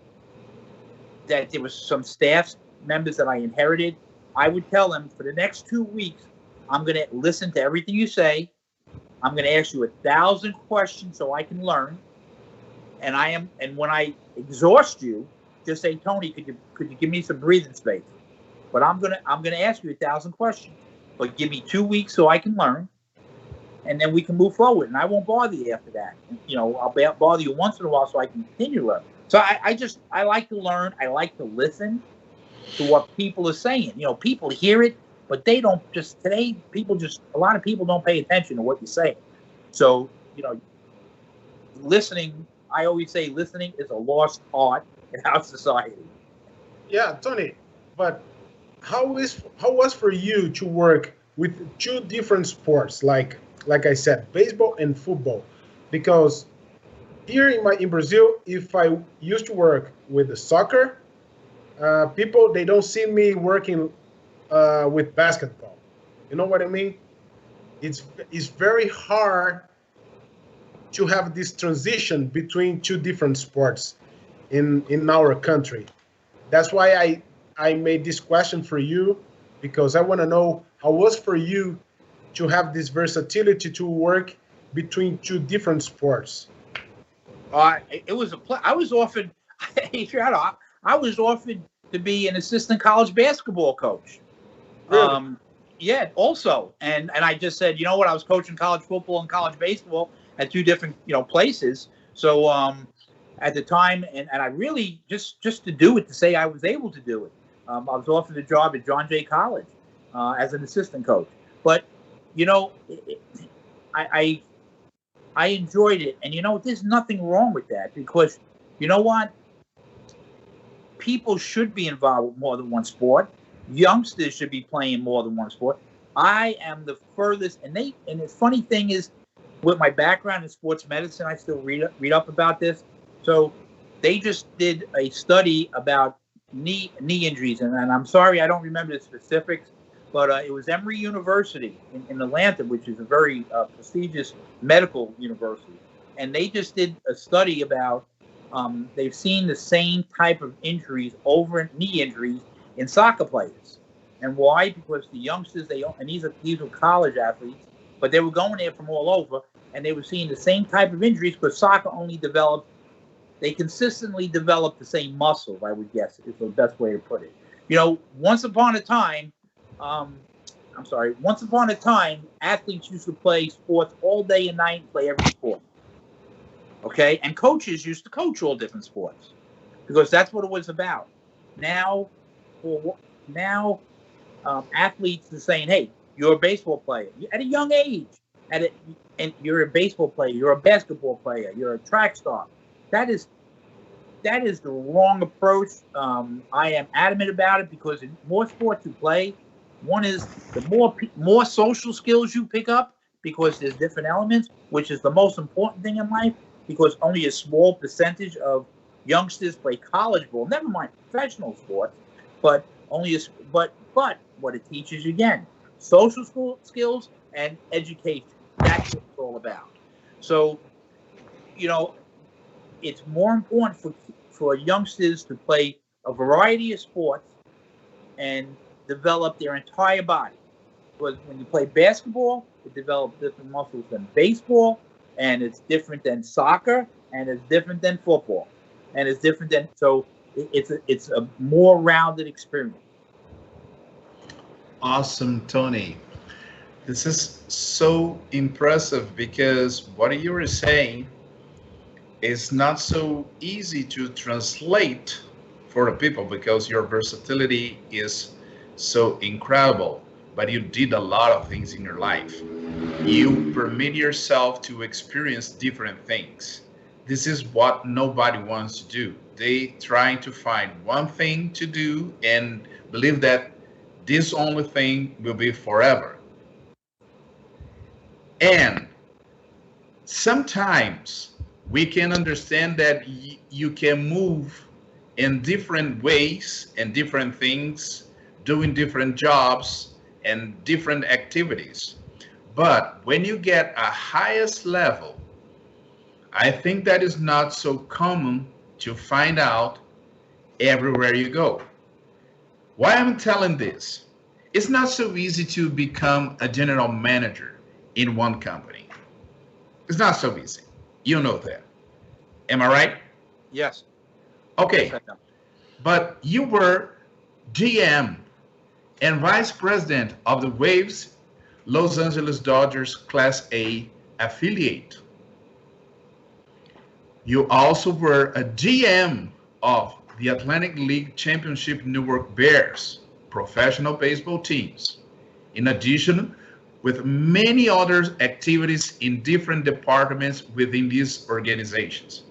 S2: there was some staff members that I inherited, I would tell them for the next 2 weeks, I'm going to listen to everything you say. I'm going to ask you 1,000 questions so I can learn. And when I exhaust you, just say, Tony, could you give me some breathing space? But I'm gonna ask you 1,000 questions. But give me 2 weeks so I can learn, and then we can move forward. And I won't bother you after that. I'll bother you once in a while so I can continue to learn. So I like to learn. I like to listen to what people are saying. People hear it, but they don't just today. A lot of people don't pay attention to what you're saying. So listening. I always say listening is a lost art in our society.
S1: Yeah, Tony, but how was for you to work with two different sports, like I said, baseball and football? Because here in Brazil, if I used to work with the soccer, people, they don't see me working with basketball. You know what I mean? It's very hard to have this transition between two different sports in our country. That's why I made this question for you, because I want to know how it was for you to have this versatility to work between two different sports.
S2: It was I was offered. I was offered to be an assistant college basketball coach.
S1: Really?
S2: Yeah, also, and I just said, I was coaching college football and college baseball at two different places. So at the time, and I really just to do it, to say I was able to do it. I was offered a job at John Jay College as an assistant coach. But I enjoyed it, and there's nothing wrong with that, because you know what? People should be involved with more than one sport. Youngsters should be playing more than one sport. I am the furthest, and the funny thing is, with my background in sports medicine, I still read up about this. So they just did a study about knee injuries, and I'm sorry I don't remember the specifics, but it was Emory University in Atlanta, which is a very prestigious medical university, and they just did a study about they've seen the same type of injuries knee injuries in soccer players. And why? Because the youngsters, these were college athletes, but they were going there from all over, and they were seeing the same type of injuries, because soccer they consistently develop the same muscles, I would guess, is the best way to put it. Once upon a time, athletes used to play sports all day and night and play every sport. Okay? And coaches used to coach all different sports, because that's what it was about. Now, athletes are saying, hey, you're a baseball player at a young age, and you're a baseball player, you're a basketball player, you're a track star. That is the wrong approach. I am adamant about it, because in more sports you play, one is the more social skills you pick up, because there's different elements, which is the most important thing in life, because only a small percentage of youngsters play college ball, never mind professional sports, but what it teaches you, again, social skills and education. That's what it's all about. So, it's more important for youngsters to play a variety of sports and develop their entire body. Because when you play basketball, it develops different muscles than baseball, and it's different than soccer, and it's different than football, and it's different than it's a more rounded experience.
S3: Awesome, Tony. This is so impressive because what you were saying is not so easy to translate for the people because your versatility is so incredible. But you did a lot of things in your life. You permit yourself to experience different things. This is what nobody wants to do. They trying to find one thing to do and believe that this only thing will be forever. And sometimes we can understand that you can move in different ways and different things, doing different jobs and different activities. But when you get a highest level, I think that is not so common to find out everywhere you go. Why I'm telling this? It's not so easy to become a general manager in one company. It's not so easy. You know that. Am I right?
S2: Yes.
S3: Okay. But you were GM and vice president of the Waves Los Angeles Dodgers Class A affiliate. You also were a GM of the Atlantic League Championship Newark Bears professional baseball teams. In addition, with many other activities in different departments within these organizations.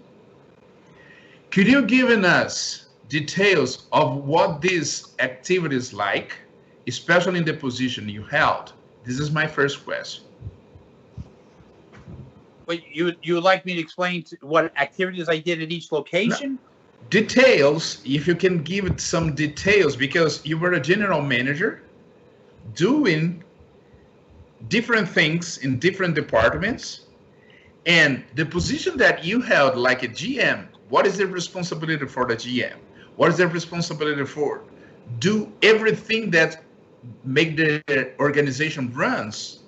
S3: Could you give us details of what these activities like, especially in the position you held? This is my first question.
S2: But you would like me to explain what activities I did at each location?
S3: No. Details, if you can give it some details, because you were a general manager doing different things in different departments, and the position that you held like a GM, what is the responsibility for the GM? What is the responsibility for? Do everything that make the organization runs.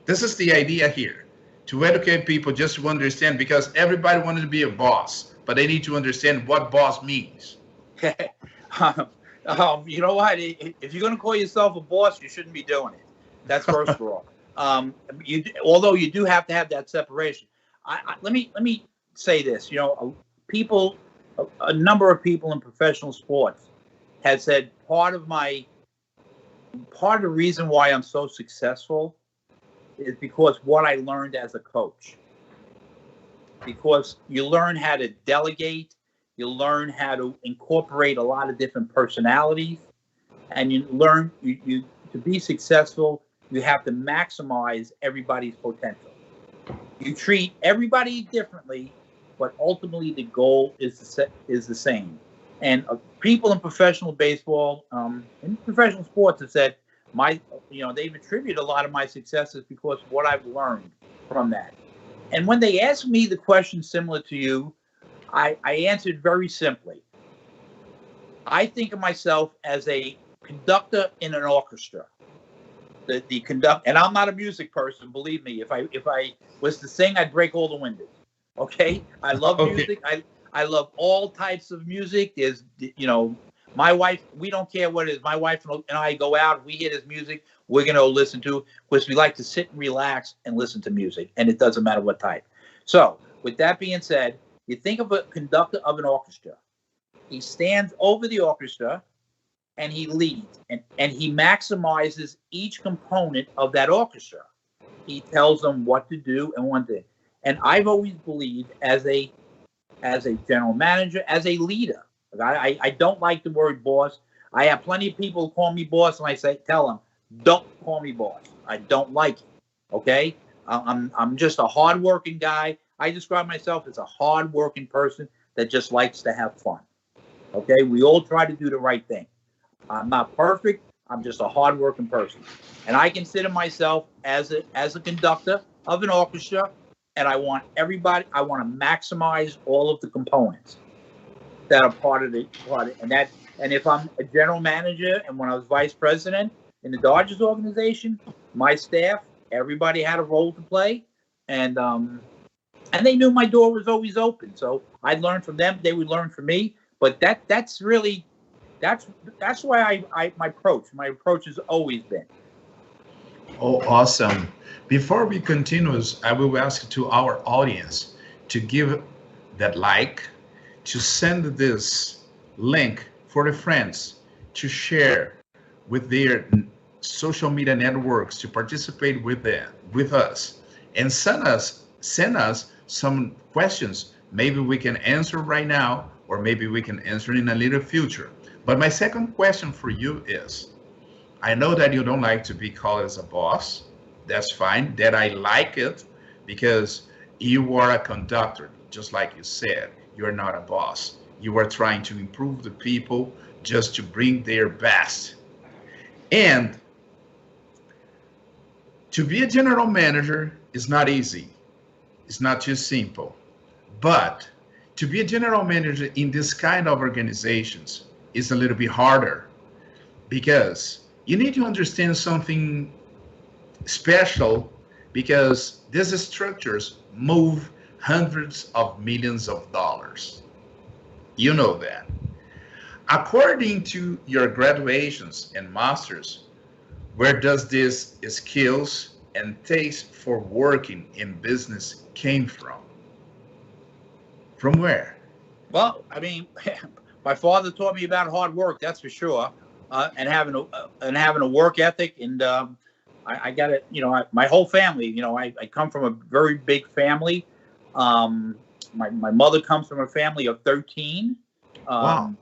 S3: This is the idea here, to educate people just to understand, because everybody wanted to be a boss, but they need to understand what boss means.
S2: You know what? If you're going to call yourself a boss, you shouldn't be doing it. That's first of all. Although you do have to have that separation. Let me say this. You know, a number of people in professional sports have said part of the reason why I'm so successful is because what I learned as a coach. Because you learn how to delegate, you learn how to incorporate a lot of different personalities, and you learn you to be successful, you have to maximize everybody's potential. You treat everybody differently, but ultimately the goal is the same. And people in professional baseball, in professional sports, have said they've attributed a lot of my successes because of what I've learned from that. And when they asked me the question similar to you, I answered very simply. I think of myself as a conductor in an orchestra. The conduct, and I'm not a music person, believe me. If I was to sing, I'd break all the windows. Okay, I love music. I love all types of music. There's, my wife, we don't care what it is. My wife and I go out, we hear this music, we're going to listen to, because we like to sit and relax and listen to music, and it doesn't matter what type. So, with that being said, you think of a conductor of an orchestra. He stands over the orchestra, and he leads, and he maximizes each component of that orchestra. He tells them what to do and when to. And I've always believed as a general manager, as a leader. I don't like the word boss. I have plenty of people who call me boss, and I tell them, don't call me boss. I don't like it. Okay, I'm just a hardworking guy. I describe myself as a hardworking person that just likes to have fun. Okay, we all try to do the right thing. I'm not perfect. I'm just a hardworking person, and I consider myself as a conductor of an orchestra. And I want to maximize all of the components that are part of it. And if I'm a general manager, and when I was vice president in the Dodgers organization, my staff, everybody had a role to play. And and they knew my door was always open. So I learned from them; they would learn from me. But that's really that's why my approach has always been.
S3: Oh, awesome. Before we continue, I will ask to our audience to give that like, to send this link for the friends, to share with their social media networks, to participate with us, and send us some questions. Maybe we can answer right now, or maybe we can answer in a little future. But my second question for you is, I know that you don't like to be called as a boss. That's fine. That I like it because you are a conductor, just like you said. You're not a boss. You are trying to improve the people just to bring their best. And to be a general manager is not easy. It's not too simple. But to be a general manager in this kind of organizations is a little bit harder because you need to understand something special, because these structures move hundreds of millions of dollars. You know that. According to your graduations and masters, where does this skills and taste for working in business came from? From where?
S2: Well, I mean, my father taught me about hard work, that's for sure, and having a work ethic. And I got it. You know, my whole family. You know, I come from a very big family. My mother comes from a family of 13.
S3: Wow.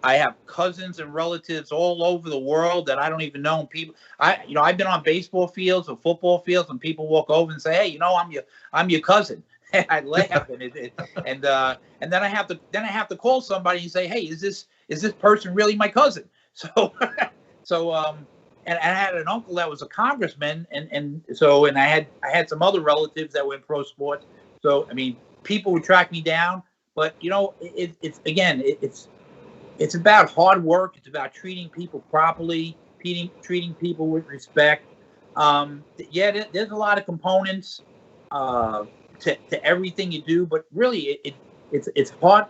S2: I have cousins and relatives all over the world that I don't even know. And people, I've been on baseball fields or football fields, and people walk over and say, "Hey, you know, I'm your cousin." I laugh, and then I have to call somebody and say, "Hey, is this person really my cousin?" So, and I had an uncle that was a congressman, and I had some other relatives that were in pro sports. So, I mean, people would track me down, but you know, it's about hard work. It's about treating people properly, treating people with respect. There's a lot of components to everything you do, but really it's hard.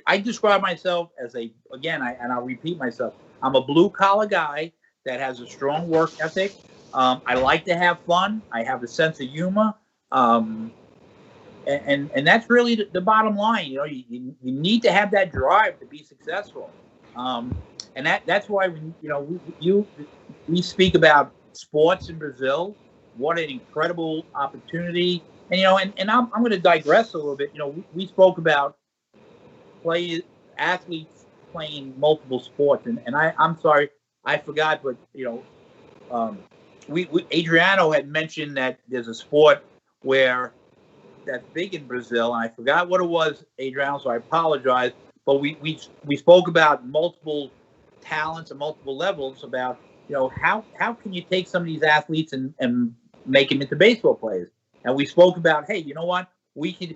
S2: I describe myself as I'll repeat myself. I'm a blue collar guy that has a strong work ethic. I like to have fun. I have a sense of humor. And that's really the bottom line. You know, you need to have that drive to be successful. And that's why we speak about sports in Brazil. What an incredible opportunity. And I'm going to digress a little bit. You know, we spoke about athletes playing multiple sports, and I'm sorry, I forgot, but Adriano had mentioned that there's a sport where that's big in Brazil, and I forgot what it was, Adriano, so I apologize. But we spoke about multiple talents and multiple levels about how can you take some of these athletes and make them into baseball players. And we spoke about, hey, you know what? We could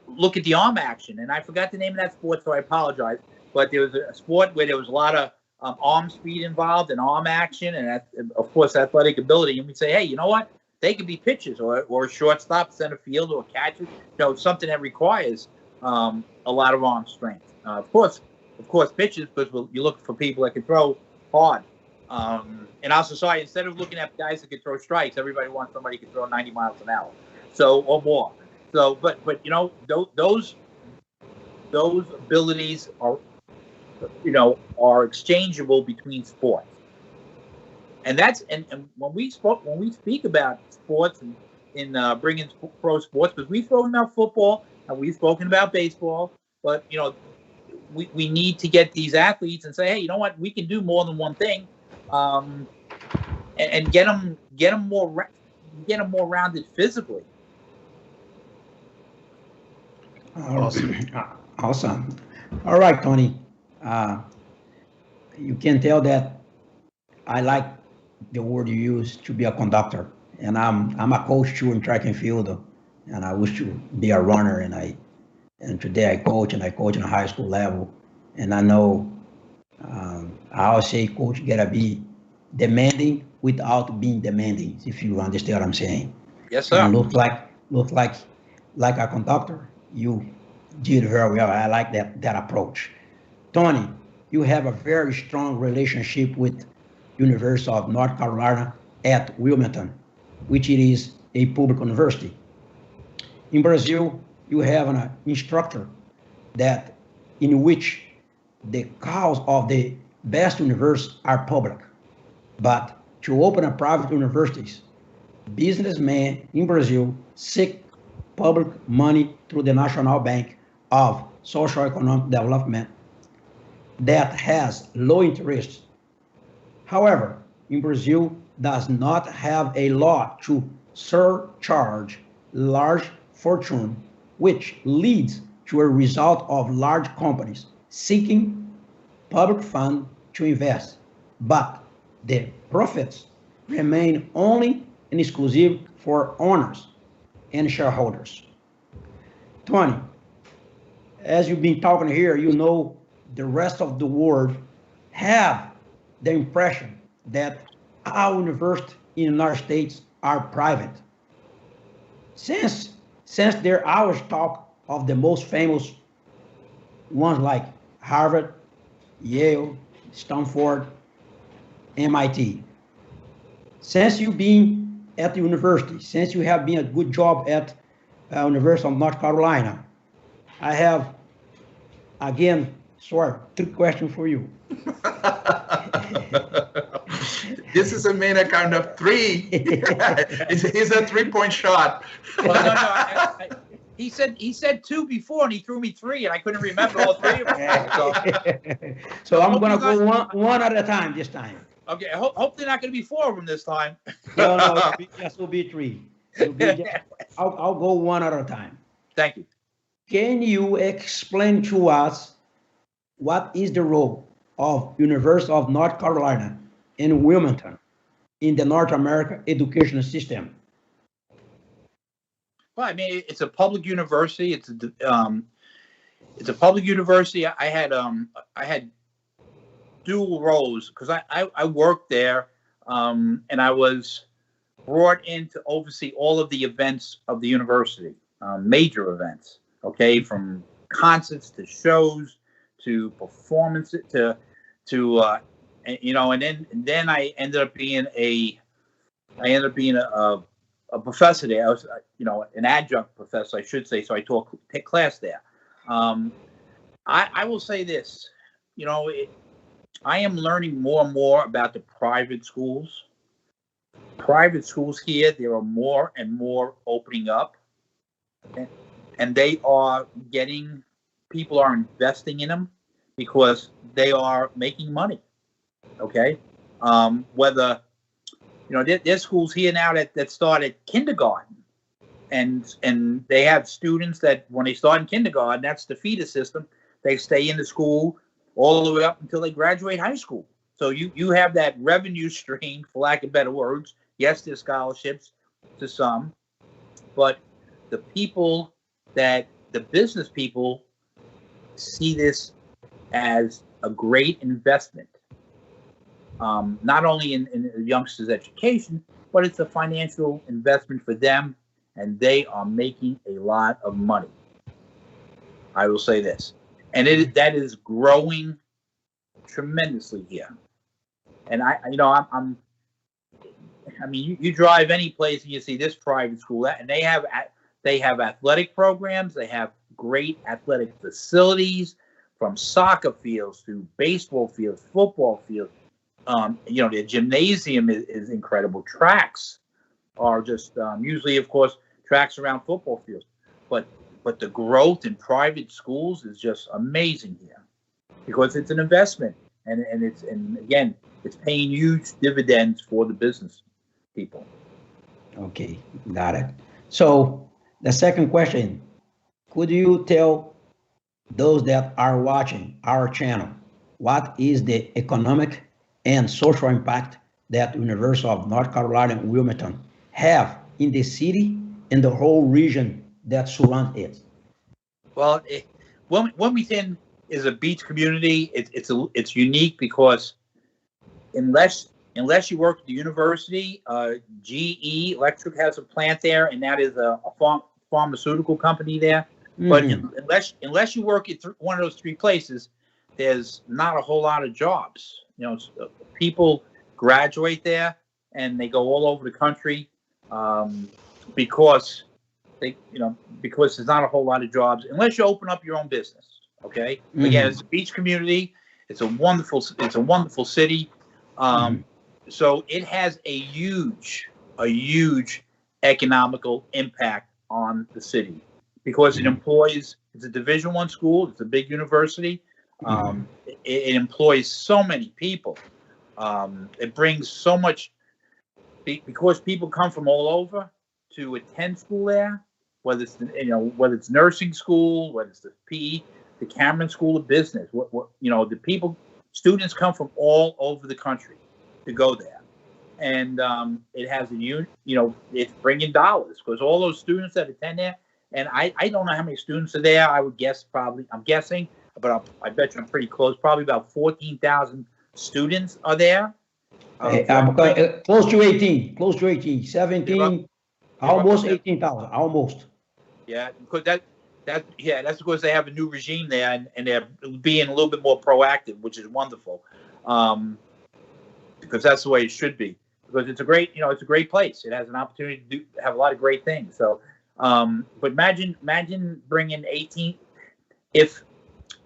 S2: look at the arm action, and I forgot the name of that sport, so I apologize. But there was a sport where there was a lot of arm speed involved and arm action, and of course athletic ability. And we say, hey, you know what? They could be pitchers or shortstop, center field, or catchers. Something that requires a lot of arm strength. Of course, pitchers, because you look for people that can throw hard. In our society, instead of looking at guys that can throw strikes, everybody wants somebody who can throw 90 miles an hour, or more. So, but those abilities are exchangeable between sports, and when we speak about sports and in bringing pro sports, because we've spoken about football and we've spoken about baseball, but we need to get these athletes and say, hey, you know what, we can do more than one thing. And get them more rounded physically.
S4: Awesome. All right, Tony. You can tell that I like the word you use to be a conductor, and I'm a coach too in track and field, and I wish to be a runner, and today I coach in a high school level, and I know I always say coach gotta be demanding without being demanding, if you understand what I'm saying.
S2: Yes, sir.
S4: And look like like a conductor. You did very well. I like that approach. Tony, you have a very strong relationship with University of North Carolina at Wilmington, which it is a public university. In Brazil, you have an instructor that in which the cause of the best universities are public. But to open a private universities, businessmen in Brazil seek public money through the National Bank of Social Economic Development that has low interest. However, in Brazil does not have a law to surcharge large fortune, which leads to a result of large companies seeking public fund to invest, but the profits remain only and exclusive for owners and shareholders. Tony, as you've been talking here, you know the rest of the world have the impression that our universities in the United States are private. Since there always talk of the most famous ones like Harvard, Yale, Stanford, MIT. Since you've been at the university, since you have been a good job at University of North Carolina, I have, again, three questions for you.
S3: This is a main account of three. It's a 3-point shot.
S2: Well, no, he said two before, and he threw me three, and I couldn't remember all three of them.
S4: So I'm going to go one at a time this time.
S2: Okay, hope they're not going to be four of them this time.
S4: No, it will be three. I'll go one at a time.
S2: Thank you.
S4: Can you explain to us what is the role of University of North Carolina in Wilmington in the North American education system?
S2: Well, I mean, it's a public university. It's a public university. I had dual roles because I worked there, and I was brought in to oversee all of the events of the university, major events. Okay, from concerts to shows to performances to and then I ended up being a professor there. I was an adjunct professor, I should say. So I taught class there. I will say this, I am learning more and more about the private schools. Private schools here, there are more and more opening up, and they are people are investing in them because they are making money. Okay, whether there's schools here now that start at kindergarten, and they have students that when they start in kindergarten, that's the feeder system. They stay in the school all the way up until they graduate high school. So you have that revenue stream, for lack of better words. Yes, there's scholarships to some, but the business people see this as a great investment. Not only in youngsters' education, but it's a financial investment for them, and they are making a lot of money. I will say this, and that is growing tremendously here. And you drive any place and you see this private school, and they have athletic programs. They have great athletic facilities, from soccer fields to baseball fields, football fields. The gymnasium is incredible. Tracks are just usually, of course, tracks around football fields. But the growth in private schools is just amazing here because it's an investment, and again, it's paying huge dividends for the business people.
S4: Okay, got it. So the second question, could you tell those that are watching our channel, what is the economic and social impact that University of North Carolina and Wilmington have in the city and the whole region that surrounds it?
S2: Well, Wilmington is a beach community. It's unique because unless you work at the university, GE Electric has a plant there, and that is a pharmaceutical company there. But unless you work at one of those three places, there's not a whole lot of jobs. People graduate there and they go all over the country because because there's not a whole lot of jobs unless you open up your own business. Okay. Again, it's a beach community. It's a wonderful city. So it has a huge economical impact on the city because it employs. It's a Division I school. It's a big university. It employs so many people. It brings so much because people come from all over to attend school there. Whether it's nursing school, whether it's the PE, the Cameron School of Business. Students come from all over the country to go there, and it has it's bringing dollars because all those students that attend there. And I don't know how many students are there. I would guess I'm guessing, but I bet you I'm pretty close. Probably about 14,000 students are there.
S4: Close to 18, 17, almost 18,000, almost.
S2: Yeah, because that's because they have a new regime there, and they're being a little bit more proactive, which is wonderful. Because that's the way it should be. Because it's a great place. It has an opportunity to have a lot of great things. So. But imagine bringing 18. If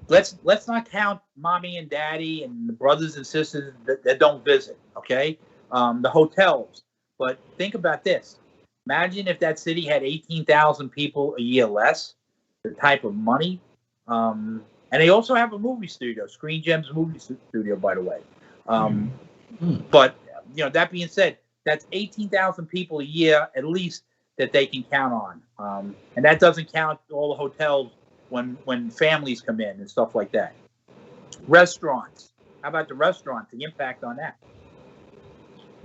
S2: let's not count mommy and daddy and the brothers and sisters that don't visit. Okay, the hotels. But think about this. Imagine if that city had 18,000 people a year less. The type of money. And they also have a movie studio, Screen Gems movie studio, by the way. But that being said, that's 18,000 people a year at least that they can count on, and that doesn't count all the hotels when families come in and stuff like that. Restaurants. How about the restaurants? The impact on that.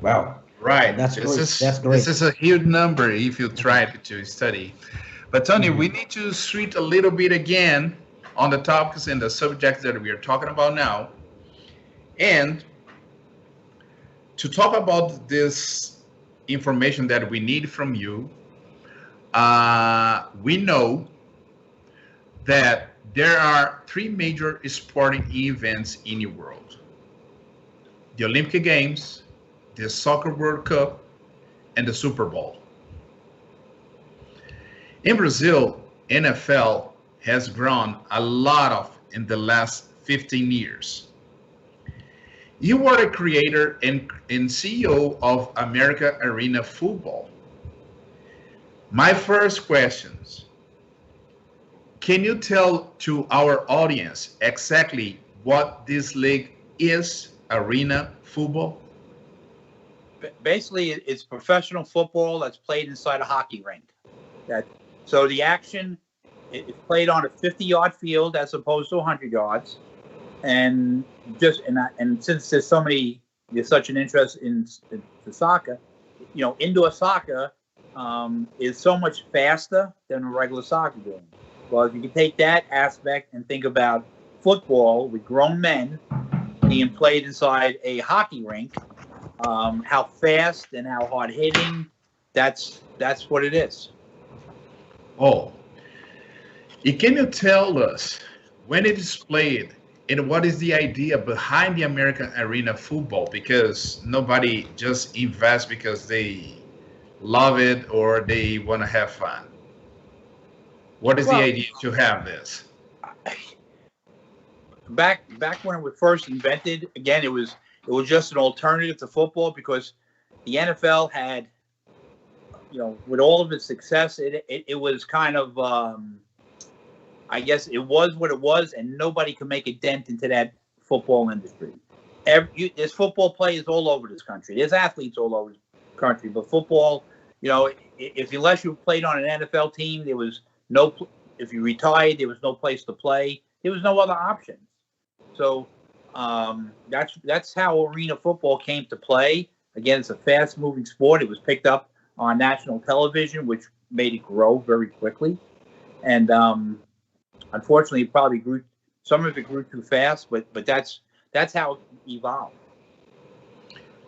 S3: Wow. Right.
S4: That's great. That's great.
S3: This is a huge number if you try to study. But Tony, we need to switch a little bit again on the topics and the subjects that we are talking about now, and to talk about this information that we need from you. We know that there are three major sporting events in the world: the Olympic Games, the Soccer World Cup, and the Super Bowl. In Brazil, NFL has grown a lot in the last 15 years. You are the creator and CEO of American Arena Football. My first questions: can you tell to our audience exactly what this league is, Arena Football?
S2: Basically, it's professional football that's played inside a hockey rink. So the action is played on a 50-yard field as opposed to 100 yards. And since there's such an interest in the soccer, indoor soccer is so much faster than a regular soccer game. Well, if you can take that aspect and think about football with grown men being played inside a hockey rink, how fast and how hard hitting, that's what it is.
S3: Oh, can you tell us when it is played and what is the idea behind the American Arena Football? Because nobody just invests because they love it or they want to have fun. What is the idea to have this?
S2: Back when it was first invented, again, it was just an alternative to football because the NFL had, with all of its success, it was kind of, I guess it was what it was, and nobody could make a dent into that football industry. There's football players all over this country. There's athletes all over the country, but football, unless you played on an NFL team, there was if you retired, there was no place to play. There was no other options. So that's how arena football came to play. Again, it's a fast-moving sport. It was picked up on national television, which made it grow very quickly. And unfortunately, it probably grew. Some of it grew too fast, but that's how it evolved.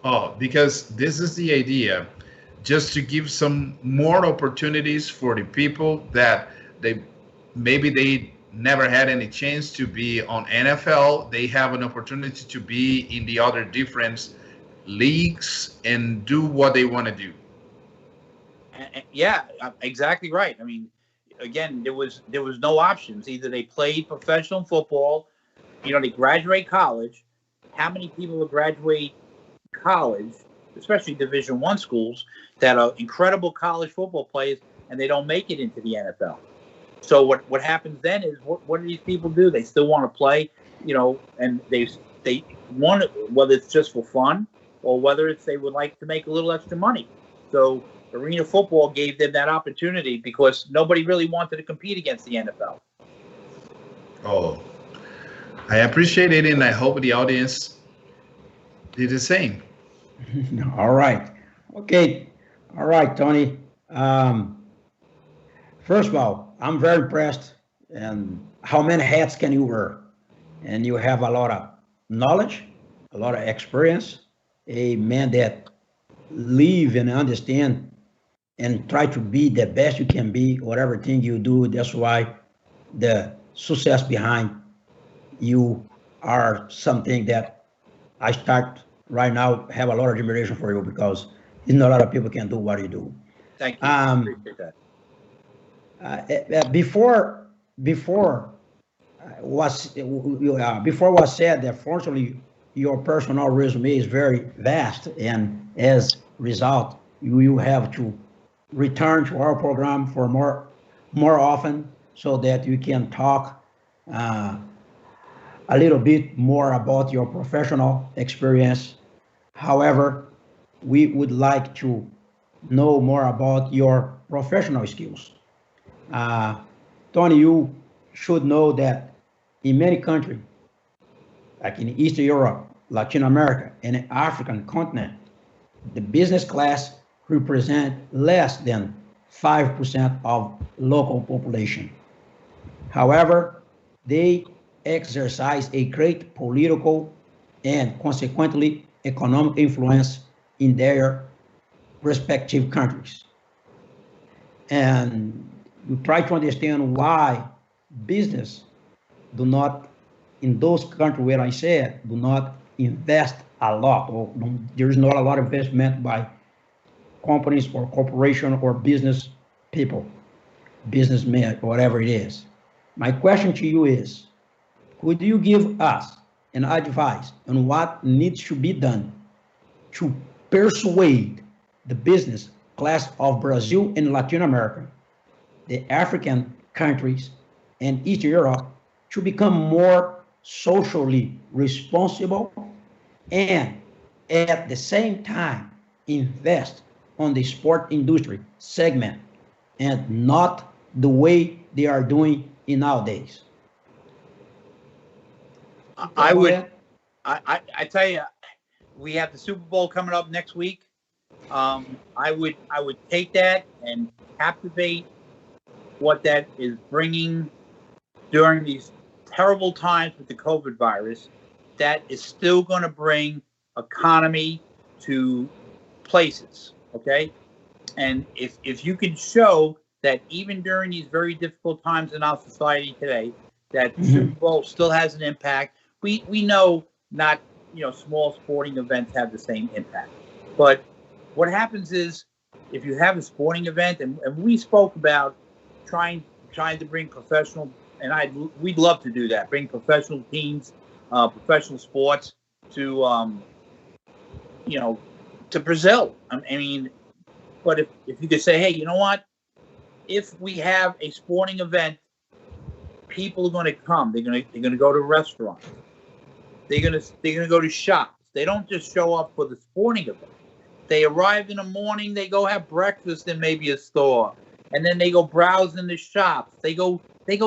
S3: Oh, because this is the idea just to give some more opportunities for the people that they never had any chance to be on NFL. They have an opportunity to be in the other different leagues and do what they want to do.
S2: Yeah, exactly right. I mean, again, there was no options. Either they played professional football, they graduate college. How many people will graduate college, especially Division I schools, that are incredible college football players, and they don't make it into the NFL? So what happens then is, what do these people do? They still want to play, and they want it, whether it's just for fun or whether it's they would like to make a little extra money. So arena football gave them that opportunity because nobody really wanted to compete against the NFL.
S3: Oh, I appreciate it, and I hope the audience did the same.
S4: All right. Okay. All right, Tony. First of all, I'm very impressed. And how many hats can you wear? And you have a lot of knowledge, a lot of experience, a man that live and understand and try to be the best you can be, whatever thing you do. That's why the success behind you are something that I start right now, have a lot of admiration for you, because not a lot of people can do what you do.
S2: Thank you. I appreciate
S4: that. Before was said that fortunately your personal resume is very vast, and as a result, you have to return to our program for more often, so that you can talk a little bit more about your professional experience. However, we would like to know more about your professional skills. Tony, you should know that in many countries, like in Eastern Europe, Latin America, and the African continent, the business class represent less than 5% of local population. However, they exercise a great political and consequently economic influence in their respective countries. And you try to understand why business do not, in those countries where I said, do not invest a lot, or there is not a lot of investment by companies or corporation or business people, businessmen, whatever it is. My question to you is, could you give us an advice on what needs to be done to persuade the business class of Brazil and Latin America, the African countries, and Eastern Europe to become more socially responsible, and at the same time invest on the sport industry segment, and not the way they are doing in nowadays?
S2: I tell you, we have the Super Bowl coming up next week. I would take that and captivate what that is bringing during these terrible times with the COVID virus. That is still going to bring economy to places, okay? And if you can show that even during these very difficult times in our society today, that the Super Bowl still has an impact. We know not, small sporting events have the same impact. But what happens is, if you have a sporting event, and we spoke about trying to bring professional, and we'd love to do that, bring professional teams, professional sports to to Brazil. I mean, but if you could say, hey, you know what? If we have a sporting event, people are going to come. They're going to go to restaurants. They're going to go to shops. They don't just show up for the sporting event. They arrive in the morning. They go have breakfast in maybe a store, and then they go browse in the shops. They go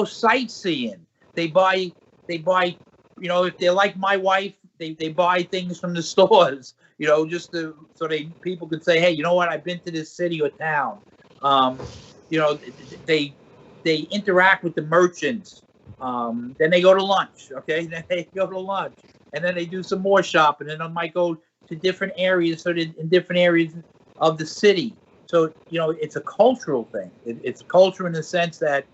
S2: sightseeing. They buy. If they're like my wife, they buy things from the stores. Just so people could say, hey, you know what? I've been to this city or town. They interact with the merchants. Then they go to lunch. Okay, then they go to lunch, and then they do some more shopping, and then they might go to different areas, in different areas of the city. So it's a cultural thing. It's a culture in the sense that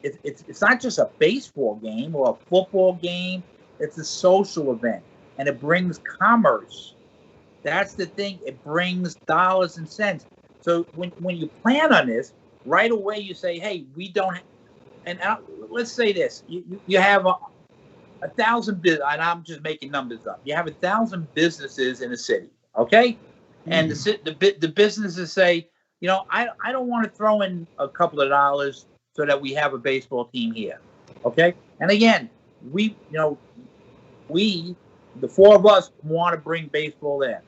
S2: it's not just a baseball game or a football game. It's a social event, and it brings commerce. That's the thing. It brings dollars and cents. So when you plan on this, right away you say, hey, we don't. And let's say this: you have 1,000 business, and I'm just making numbers up. You have 1,000 businesses in a city, okay? And the businesses say, I don't want to throw in a couple of dollars so that we have a baseball team here, okay? And again, the four of us want to bring baseball there.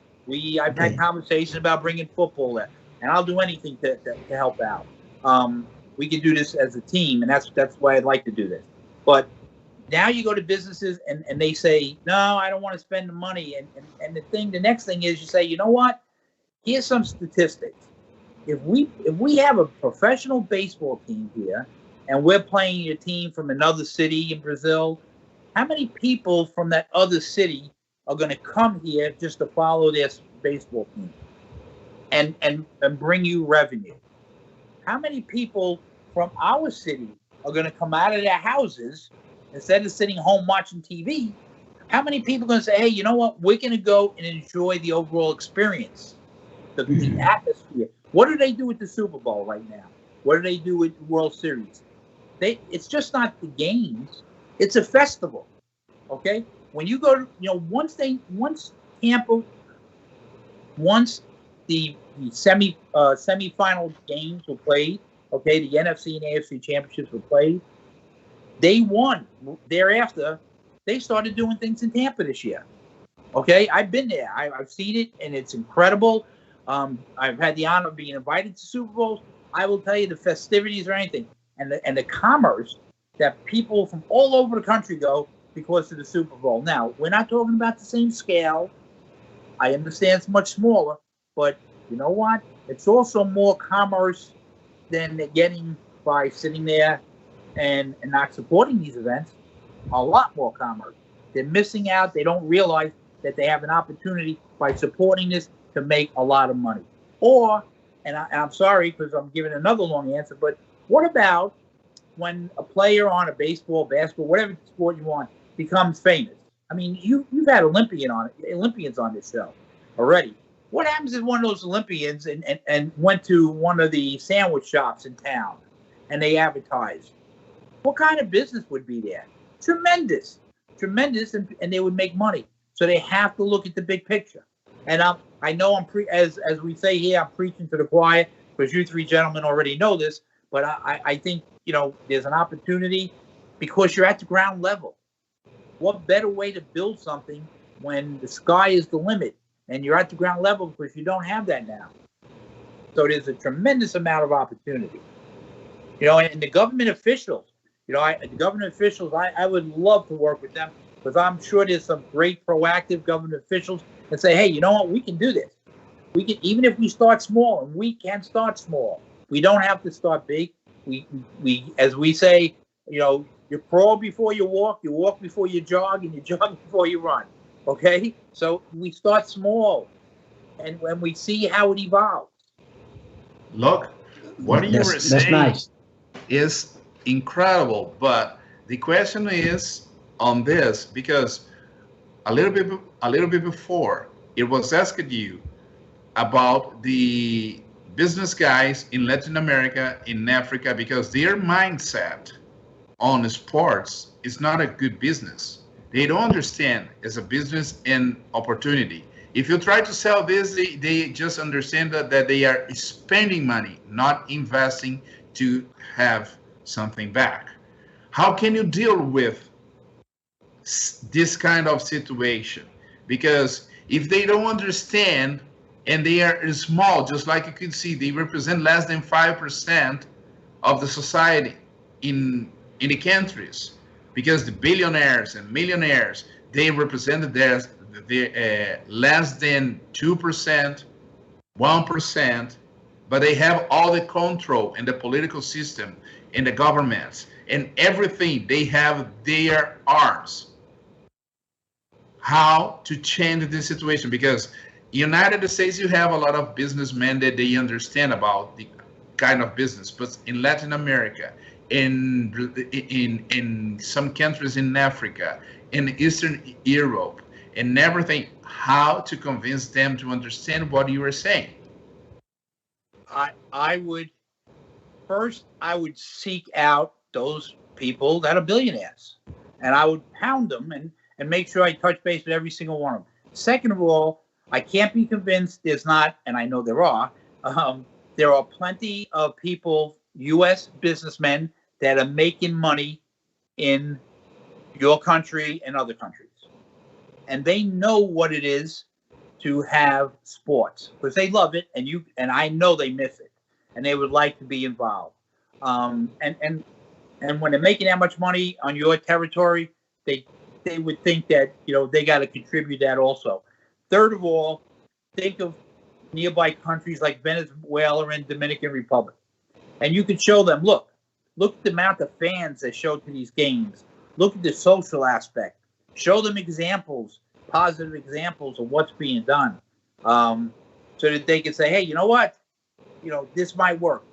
S2: I've had conversations about bringing football there, and I'll do anything to help out. We can do this as a team, and that's why I'd like to do this. But now you go to businesses and they say, no, I don't want to spend the money. And the next thing is you say, you know what? Here's some statistics. If we have a professional baseball team here and we're playing a team from another city in Brazil, how many people from that other city are going to come here just to follow their baseball team and bring you revenue? How many people from our city are going to come out of their houses instead of sitting home watching TV? How many people are going to say, hey, you know what? We're going to go and enjoy the overall experience, the atmosphere. What do they do with the Super Bowl right now? What do they do with the World Series? It's just not the games. It's a festival, okay? When you go to, once the semifinal games were played, okay, the NFC and AFC championships were played, they won. Thereafter, they started doing things in Tampa this year. Okay, I've been there. I've seen it, and it's incredible. I've had the honor of being invited to Super Bowls. I will tell you, the festivities or anything, and the commerce that people from all over the country go because of the Super Bowl. Now, we're not talking about the same scale. I understand it's much smaller, but you know what? It's also more commerce than they're getting by sitting there and not supporting these events. A lot more commerce. They're missing out. They don't realize that they have an opportunity by supporting this to make a lot of money. Or, and I'm sorry because I'm giving another long answer, but what about when a player on a baseball, basketball, whatever sport you want, becomes famous? I mean, you've had Olympians on this show already. What happens if one of those Olympians and went to one of the sandwich shops in town and they advertised? What kind of business would be there? Tremendous, and they would make money. So they have to look at the big picture. And I know as we say here, I'm preaching to the choir because you three gentlemen already know this. But I think there's an opportunity because you're at the ground level. What better way to build something when the sky is the limit and you're at the ground level because you don't have that now? So there's a tremendous amount of opportunity. And the government officials. The government officials, I would love to work with them because I'm sure there's some great proactive government officials that say, hey, you know what? We can do this. We can, even if we start small, and we can start small. We don't have to start big. We as we say, you crawl before you walk before you jog, and you jog before you run. Okay? So we start small, and when we see how it evolves.
S3: Look, what you were saying is incredible, but the question is on this because a little bit before it was asked you about the business guys in Latin America, in Africa, because their mindset on sports is not a good business. They don't understand as a business and opportunity. If you try to sell this, they just understand that they are spending money, not investing to have something back. How can you deal with this kind of situation? Because if they don't understand and they are small, just like you can see, they represent less than 5% of the society in the countries, because the billionaires and millionaires, they represented less than 2%, 1%, but they have all the control in the political system, in the governments, and everything. They have their arms. How to change the situation? Because United States, you have a lot of businessmen that they understand about the kind of business, but in Latin America, in some countries in Africa, in Eastern Europe, and everything, how to convince them to understand what you are saying?
S2: I would first I would seek out those people that are billionaires, and I would pound them and make sure I touch base with every single one of them. Second of all, I can't be convinced there's not, and I know there are plenty of people, U.S. businessmen, that are making money in your country and other countries. And they know what it is to have sports because they love it, and I know they miss it, and they would like to be involved. And when they're making that much money on your territory, they would think that they got to contribute that also. Third of all, think of nearby countries like Venezuela and Dominican Republic, and you could show them, look at the amount of fans that show to these games. Look at the social aspect. Show them examples, positive examples of what's being done, so that they can say, hey, you know what? This might work.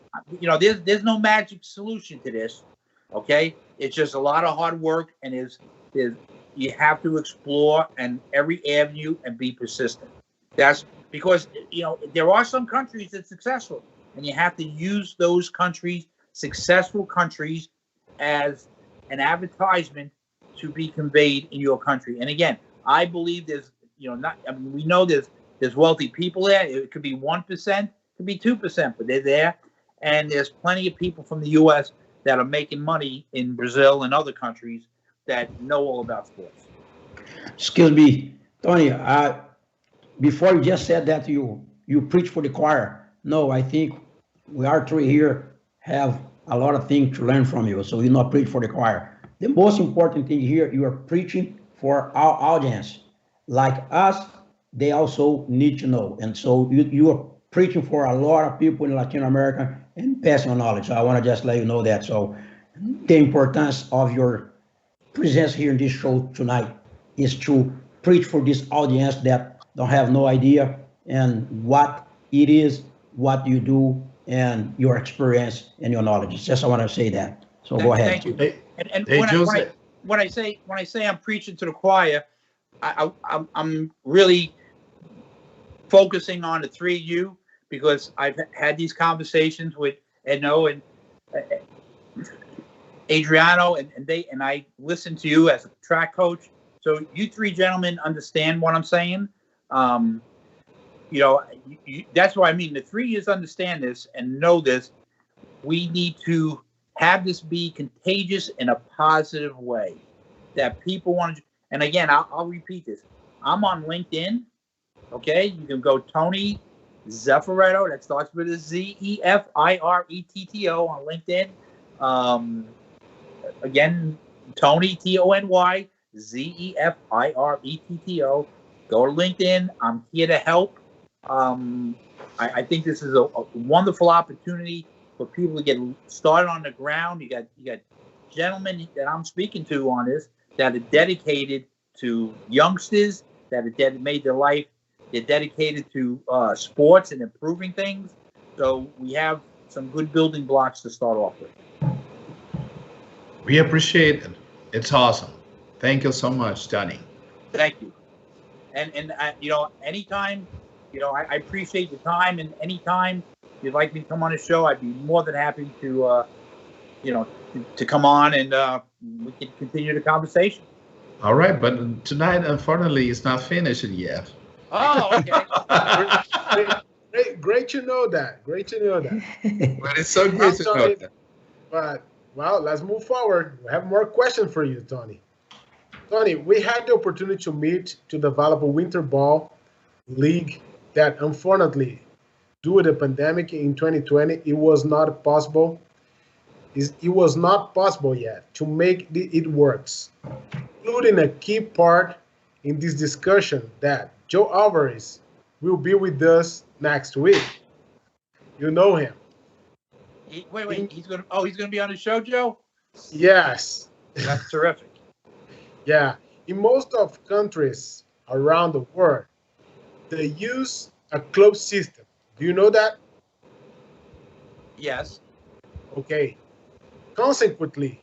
S2: There's no magic solution to this. Okay, it's just a lot of hard work, and you have to explore and every avenue and be persistent. That's because there are some countries that's successful, and you have to use those countries, successful countries, as an advertisement to be conveyed in your country. And again, I believe there's we know there's wealthy people there. It could be 1%, it could be 2%, but they're there, and there's plenty of people from the U.S. that are making money in Brazil and other countries that know all about sports.
S4: Excuse me, Tony. Before you just said that you preach for the choir. No, I think we are three here have a lot of things to learn from you. So you not preach for the choir. The most important thing here, you are preaching for our audience. Like us, they also need to know. And so you are preaching for a lot of people in Latin America and passing on knowledge. So I want to just let you know that. So the importance of your presence here in this show tonight is to preach for this audience that don't have no idea and what it is, what you do, and your experience and your knowledge. Just I want to say that. So go ahead.
S2: Thank you. And when I say I'm preaching to the choir, I'm really focusing on the three of you because I've had these conversations with Edno and Adriano, and I listen to you as a track coach. So you three gentlemen understand what I'm saying. That's what I mean. The three of you understand this and know this. We need to have this be contagious in a positive way that people want to. And again, I'll repeat this. I'm on LinkedIn. Okay, you can go Tony Zeffiretto. That starts with a Zeffiretto on LinkedIn. Again, Tony Tony Zeffiretto. Go to LinkedIn. I'm here to help. I think this is a wonderful opportunity for people to get started on the ground. You got gentlemen that I'm speaking to on this that are dedicated to youngsters that made their life. They're dedicated to sports and improving things. So we have some good building blocks to start off with.
S3: We appreciate it. It's awesome. Thank you so much, Tony.
S2: Thank you. And anytime, I appreciate the time, and anytime you'd like me to come on the show, I'd be more than happy to come on and we can continue the conversation.
S3: All right, but tonight, unfortunately, it's not finished yet.
S2: Oh, okay.
S1: Great to know that. Great to know that.
S3: But it's so great to know that.
S1: But, well, let's move forward. We have more questions for you, Tony. Tony, we had the opportunity to meet to develop a winter ball league that, unfortunately, due to the pandemic in 2020, it was not possible. It was not possible yet to make it works, including a key part in this discussion that Joe Alvarez will be with us next week. You know him.
S2: Wait. He's gonna be on the show, Joe?
S1: Yes.
S2: That's terrific.
S1: Yeah. In most of countries around the world, they use a club system. Do you know that?
S2: Yes.
S1: Okay. Consequently,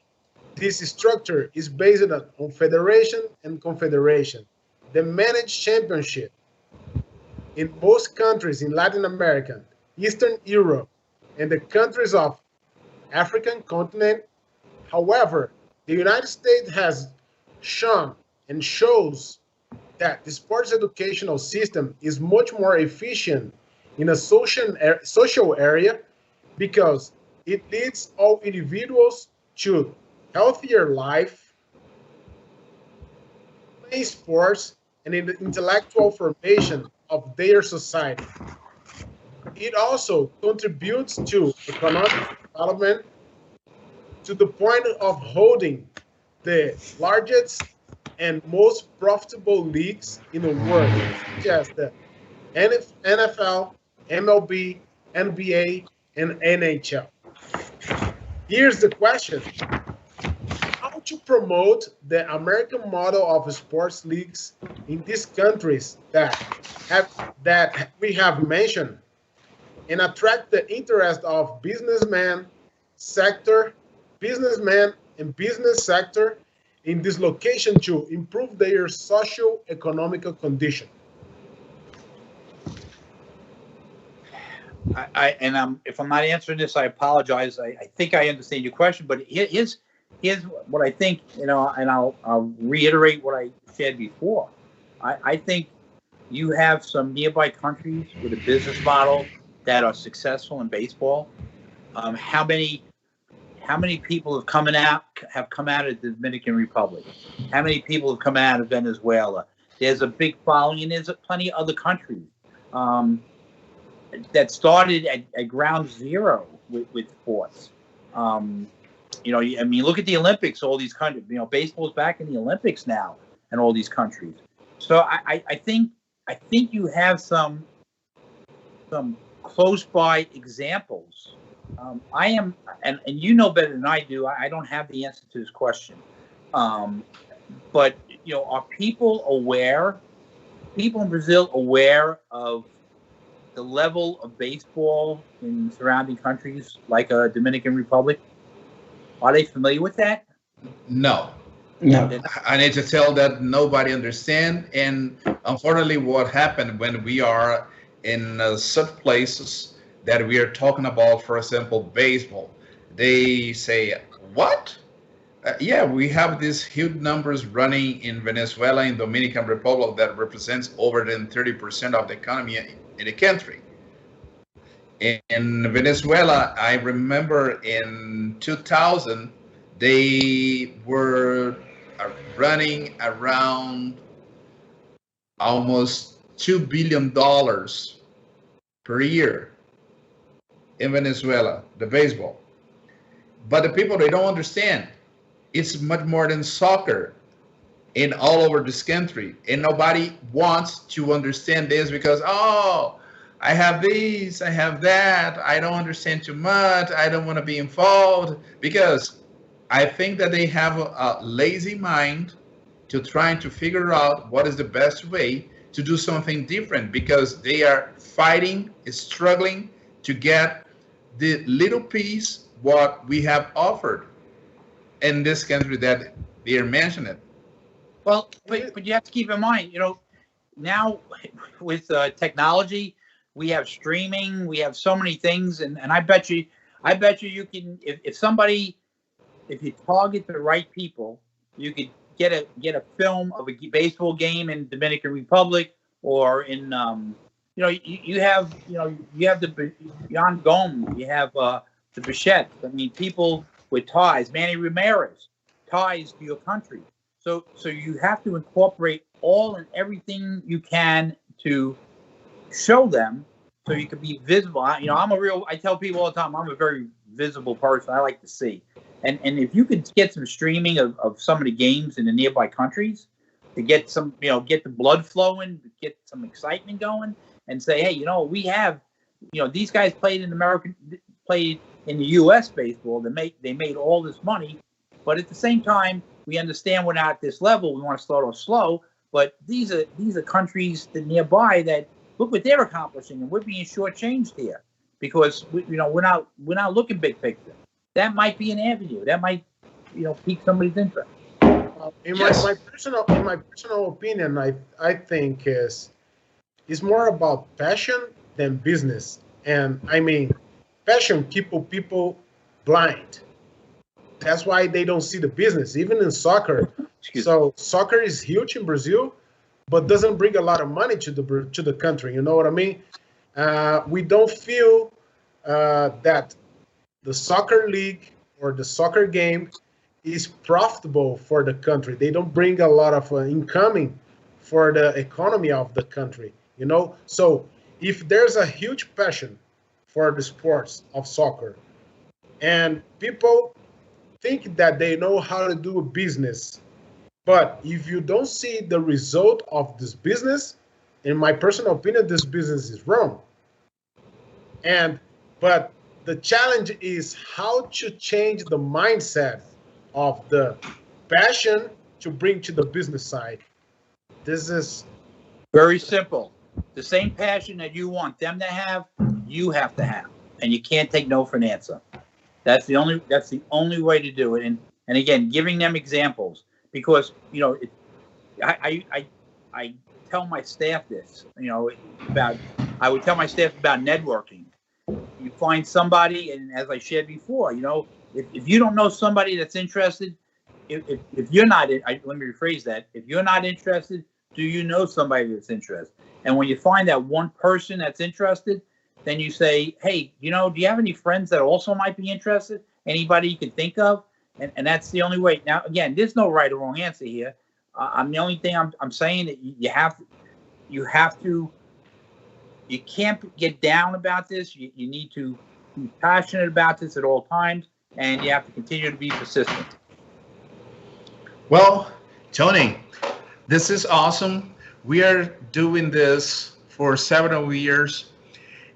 S1: this structure is based on federation and confederation. The managed championship in most countries in Latin America, Eastern Europe, and the countries of African continent. However, the United States has shown and shows that the sports educational system is much more efficient in a social area because it leads all individuals to healthier life, play sports, and in the intellectual formation of their society. It also contributes to economic development to the point of holding the largest and most profitable leagues in the world, such as the NFL, MLB, NBA, and NHL. Here's the question: how to promote the American model of sports leagues in these countries that we have mentioned and attract the interest of businessmen and business sector in this location to improve their socio-economical condition.
S2: If I'm not answering this, I apologize. I think I understand your question, but here's what I think, and I'll reiterate what I said before. I think you have some nearby countries with a business model that are successful in baseball. How many people have come out of the Dominican Republic? How many people have come out of Venezuela? There's a big following, and there's plenty of other countries that started at ground zero with sports. Look at the Olympics. All these countries, baseball's back in the Olympics now, and all these countries. So I think you have some close by examples. I am, and you know better than I do. I don't have the answer to this question. But are people aware? People in Brazil aware of the level of baseball in surrounding countries like Dominican Republic? Are they familiar with that?
S3: No.
S4: No.
S3: I need to tell that nobody understand. And unfortunately, what happened when we are in such places that we are talking about, for example, baseball, they say, what? Yeah, we have these huge numbers running in Venezuela and Dominican Republic that represents over than 30% of the economy in the country. In Venezuela, I remember in 2000, they were running around almost $2 billion per year in Venezuela, the baseball. But the people, they don't understand. It's much more than soccer in all over this country. And nobody wants to understand this because, I have this, I have that, I don't understand too much, I don't want to be involved, because I think that they have a lazy mind to trying to figure out what is the best way to do something different, because they are fighting, struggling to get the little piece what we have offered in this country that they are mentioning.
S2: Well, but you have to keep in mind, now with technology, we have streaming, we have so many things, and I bet you you can, if you target the right people, you could get a film of a baseball game in Dominican Republic, or in you have the Jan Gomes, you have the Bichette. I mean, people with ties, Manny Ramirez, ties to your country. So you have to incorporate all and everything you can to show them, so you can be visible. I tell people all the time, I'm a very visible person. I like to see. And if you could get some streaming of some of the games in the nearby countries to get some, get the blood flowing, get some excitement going, and say, hey, we have, these guys played in the U.S. baseball. They made all this money, but at the same time, we understand we're not at this level. We want to start off slow, But these are countries that nearby that look what they're accomplishing, and we're being shortchanged here because we're not looking big picture. That might be an avenue. That might pique somebody's interest.
S1: In my personal opinion, I think it's more about passion than business. And I mean, passion people blind. That's why they don't see the business, even in soccer. So soccer is huge in Brazil, but doesn't bring a lot of money to the country. You know what I mean? We don't feel that the soccer league or the soccer game is profitable for the country. They don't bring a lot of incoming for the economy of the country. So if there's a huge passion for the sports of soccer, and people think that they know how to do a business, but if you don't see the result of this business, in my personal opinion, this business is wrong. But the challenge is how to change the mindset of the passion to bring to the business side. This is
S2: very simple. The same passion that you want them to have, you have to have, and you can't take no for an answer. That's the only way to do it. And again, giving them examples, because I tell my staff this. I would tell my staff about networking. You find somebody, and as I shared before, if you don't know somebody that's interested, if you're not, let me rephrase that. If you're not interested, do you know somebody that's interested? And when you find that one person that's interested, then you say, hey, do you have any friends that also might be interested? Anybody you can think of? And that's the only way. Now, again, there's no right or wrong answer here. The only thing I'm saying that you can't get down about this. You need to be passionate about this at all times, and you have to continue to be persistent.
S3: Well, Tony, this is awesome. We are doing this for several years.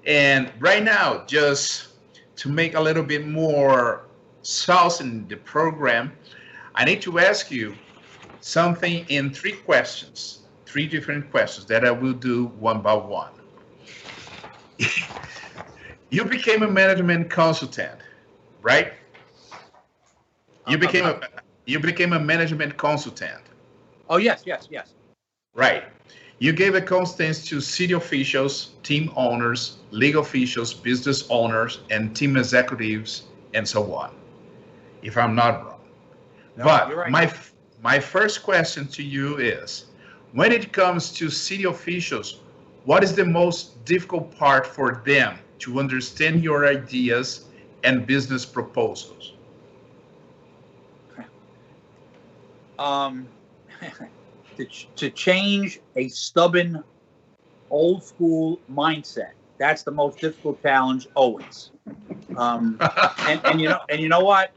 S3: And right now, just to make a little bit more sauce in the program, I need to ask you something in three different questions that I will do one by one. You became a management consultant, right? You became a management consultant.
S2: Oh, yes.
S3: Right. You gave a consultants to city officials, team owners, league officials, business owners, and team executives, and so on, if I'm not wrong. No, but you're right. My first question to you is, when it comes to city officials, what is the most difficult part for them to understand your ideas and business proposals?
S2: To change a stubborn, old school mindset. That's the most difficult challenge always. And you know what?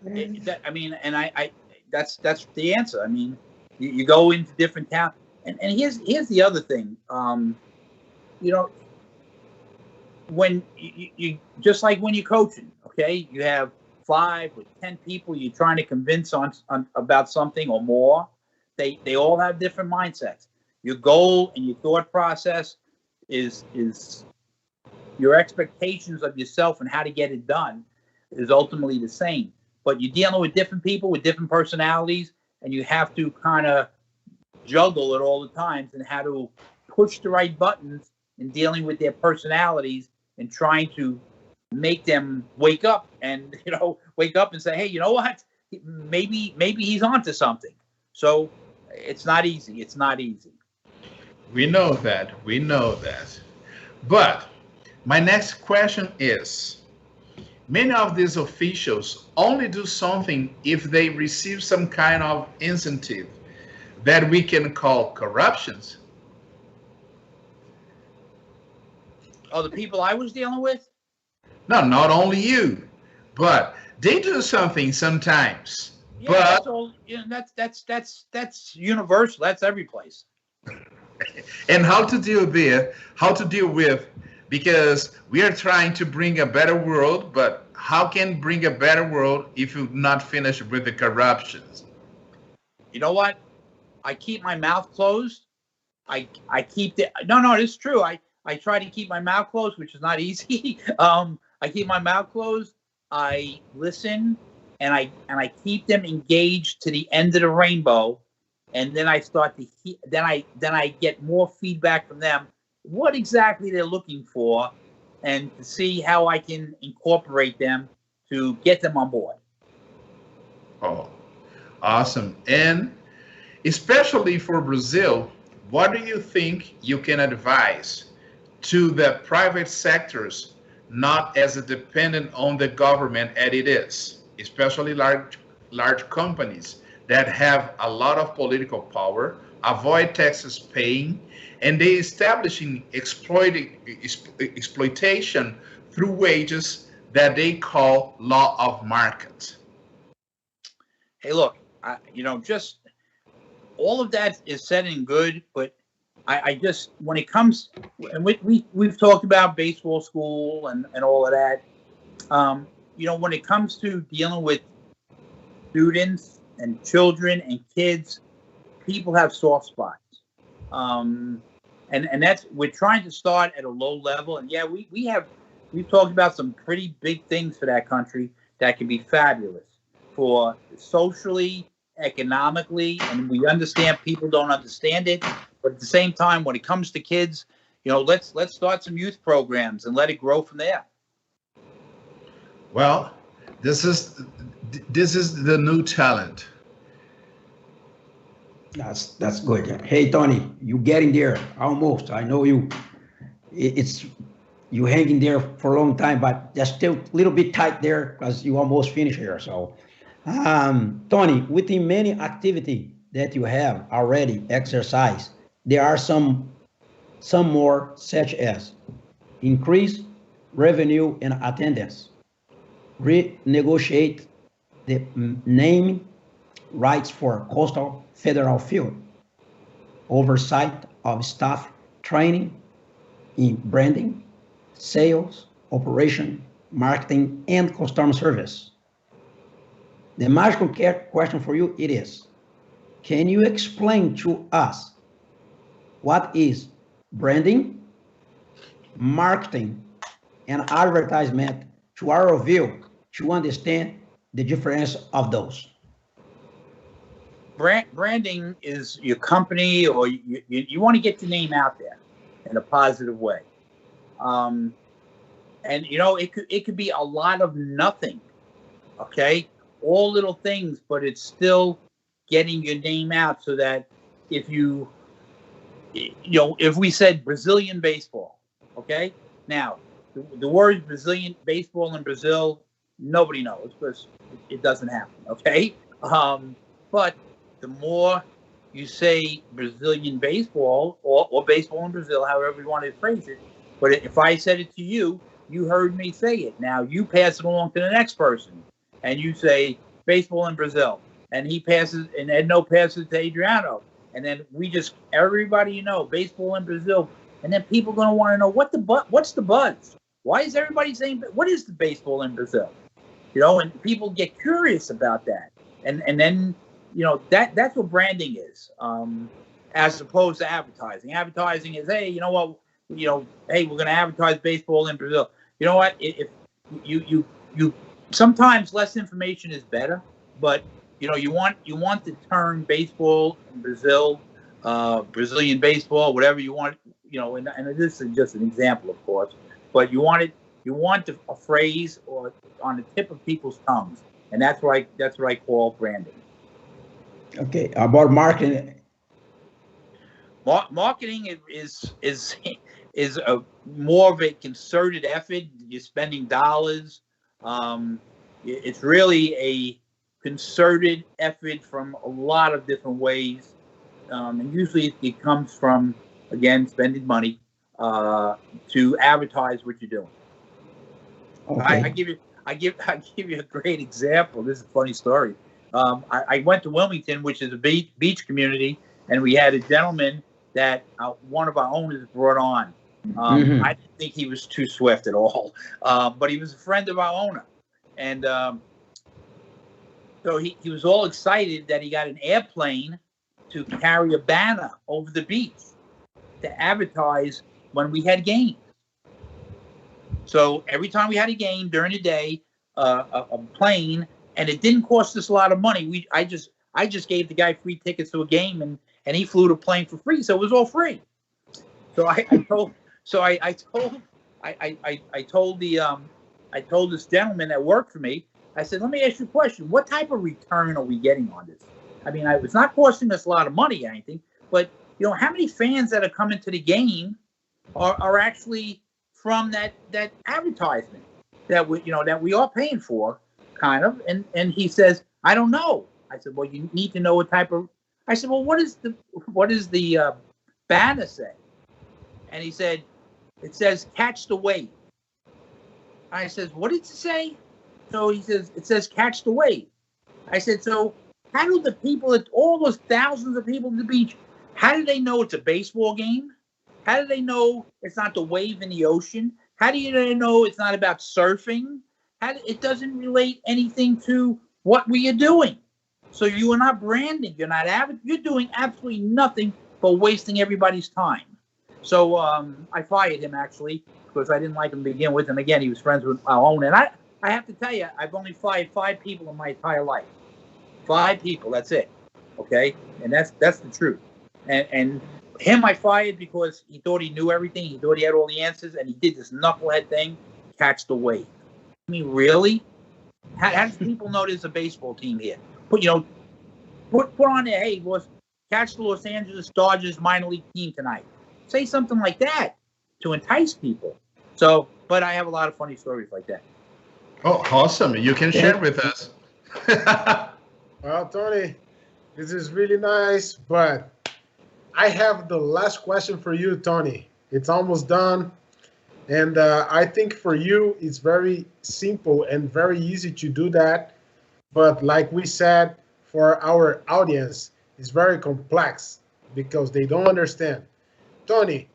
S2: That's the answer. I mean, you go into different towns, and here's the other thing. When you just like when you're coaching, okay, you have 5 or 10 people you're trying to convince on about something or more. They all have different mindsets. Your goal and your thought process is your expectations of yourself and how to get it done is ultimately the same. But you're dealing with different people with different personalities, and you have to kind of juggle it all the times and how to push the right buttons in dealing with their personalities and trying to make them wake up and say, hey, you know what? Maybe he's onto something. So it's not easy.
S3: We know that. But my next question is, many of these officials only do something if they receive some kind of incentive that we can call corruptions.
S2: Oh, the people I was dealing with?
S3: No, not only you, but they do something sometimes.
S2: Yeah, that's universal. That's every place.
S3: And how to deal with, because we are trying to bring a better world, but how can bring a better world if you're not finished with the corruptions?
S2: You know what? I keep my mouth closed I keep the no, it's true. I try to keep my mouth closed, which is not easy. I keep my mouth closed. I listen, and I keep them engaged to the end of the rainbow, and then I start to then I get more feedback from them, what exactly they're looking for, and to see how I can incorporate them to get them on board.
S3: Oh, awesome. And especially for Brazil, what do you think you can advise to the private sectors, not as dependent on the government as it is, especially large companies that have a lot of political power, avoid taxes paying, and they establishing exploitation through wages that they call law of market?
S2: Hey, look, just all of that is said and good, but I just, when it comes, and we've talked about baseball school and all of that, when it comes to dealing with students and children and kids, people have soft spots. And that's, we're trying to start at a low level. And yeah, we've talked about some pretty big things for that country that can be fabulous for socially, economically, and we understand people don't understand it. But at the same time, when it comes to kids, let's start some youth programs and let it grow from there.
S3: Well, this is the new talent.
S4: That's good. Hey, Tony, you getting there almost. I know you. It's you hanging there for a long time, but just still a little bit tight there because you almost finished here. So, Tony, within many activity that you have already exercised, there are some more, such as increase revenue and attendance, renegotiate the name rights for coastal federal field, oversight of staff training in branding, sales, operation, marketing, and customer service. The magical question for you it is, can you explain to us what is branding, marketing, and advertisement to our view to understand the difference of those?
S2: Branding is your company, or you want to get your name out there in a positive way. And it could be a lot of nothing, okay? All little things, but it's still getting your name out so that if if we said Brazilian baseball, okay? Now, the word Brazilian baseball in Brazil, nobody knows because it doesn't happen, okay? But the more you say Brazilian baseball or baseball in Brazil, however you want to phrase it, but if I said it to you, you heard me say it. Now you pass it along to the next person, and you say baseball in Brazil, and he passes, and Edno passes to Adriano, and then everybody baseball in Brazil, and then people are going to want to know what's the buzz? Why is everybody saying what is the baseball in Brazil? And people get curious about that, and then that's what branding is, as opposed to advertising. Advertising is, hey, hey, we're going to advertise baseball in Brazil. You know what? If you sometimes less information is better, but you want to turn baseball in Brazil, Brazilian baseball, whatever you want. And this is just an example, of course, but you want a phrase or on the tip of people's tongues, and that's what I call branding.
S4: Okay, about marketing.
S2: Marketing is a more of a concerted effort. You're spending dollars. It's really a concerted effort from a lot of different ways, and usually it comes from, again, spending money to advertise what you're doing. Okay. I give you a great example. This is a funny story. I went to Wilmington, which is a beach community, and we had a gentleman that one of our owners brought on. I didn't think he was too swift at all, but he was a friend of our owner. And so he was all excited that he got an airplane to carry a banner over the beach. to advertise when we had games. So every time we had a game during the day, a plane, and it didn't cost us a lot of money. I just gave the guy free tickets to a game, and he flew the plane for free, so it was all free. So I told this gentleman that worked for me. I said, let me ask you a question. What type of return are we getting on this? I mean, it's not costing us a lot of money or anything, but how many fans that are coming to the game are actually from that advertisement that we are paying for, kind of. And he says, I don't know. I said, well, you need to know what type of. I said, well, what is the banner say? And he said, it says catch the wave. I says, what did it say? So he says, it says catch the wave. I said, so how do the people, all those thousands of people at the beach, how do they know it's a baseball game? How do they know it's not the wave in the ocean? How do they know it's not about surfing? It doesn't relate anything to what we are doing. So you are not branding. You're not you're doing absolutely nothing but wasting everybody's time. So I fired him, actually, because I didn't like him to begin with. And again, he was friends with our own. And I have to tell you, I've only fired 5 people in my entire life. 5 people, that's it. Okay? And that's the truth. And him I fired because he thought he knew everything. He thought he had all the answers. And he did this knucklehead thing, catch the wave. I mean, really? How do people know there's a baseball team here? Put on there, hey, catch the Los Angeles Dodgers minor league team tonight. Say something like that to entice people. So, but I have a lot of funny stories like that.
S3: Oh, awesome. You can share with us.
S1: Well, Tony, this is really nice, but I have the last question for you, Tony. It's almost done. And I think for you, it's very simple and very easy to do that. But like we said, for our audience, it's very complex because they don't understand. Tony,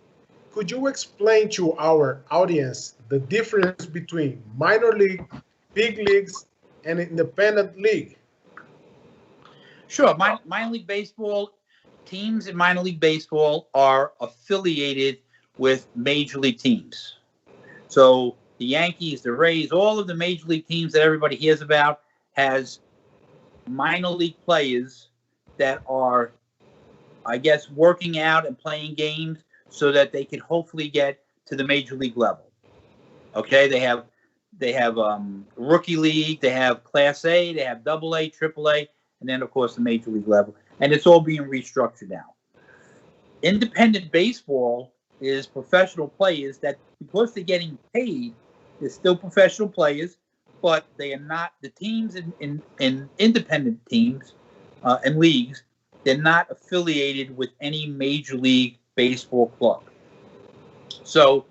S1: could you explain to our audience the difference between minor league, big leagues, and independent league?
S2: Sure. Minor league baseball teams in minor league baseball are affiliated with major league teams. So the Yankees, the Rays, all of the major league teams that everybody hears about has minor league players that are, I guess, working out and playing games so that they can hopefully get to the major league level. Okay, they have rookie league, they have Class A, they have AA, AAA, and then of course the major league level, and it's all being restructured now. Independent baseball is professional players that, because they're getting paid, they're still professional players, but they are not the teams in independent teams and leagues. They're not affiliated with any major league baseball club. So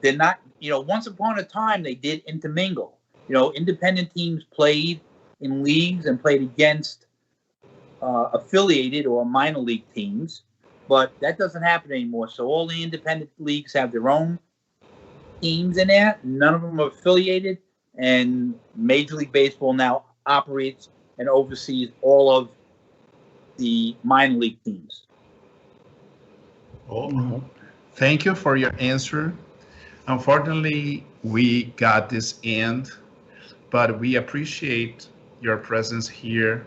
S2: they're not, once upon a time they did intermingle. Independent teams played in leagues and played against affiliated or minor league teams, but that doesn't happen anymore. So all the independent leagues have their own teams in there. None of them are affiliated, and Major League Baseball now operates and oversees all of the minor league teams.
S3: Oh, thank you for your answer. Unfortunately, we got this end, but we appreciate your presence here.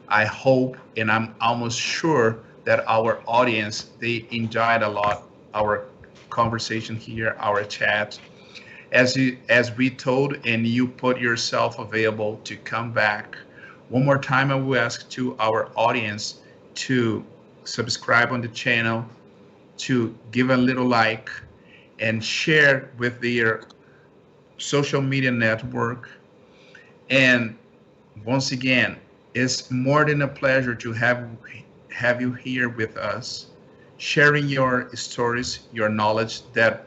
S3: I hope, and I'm almost sure that our audience, they enjoyed a lot our conversation here, our chat. As we told, and you put yourself available to come back. One more time, I will ask to our audience to subscribe on the channel, to give a little like, and share with their social media network. And once again, it's more than a pleasure to have you here with us, sharing your stories, your knowledge that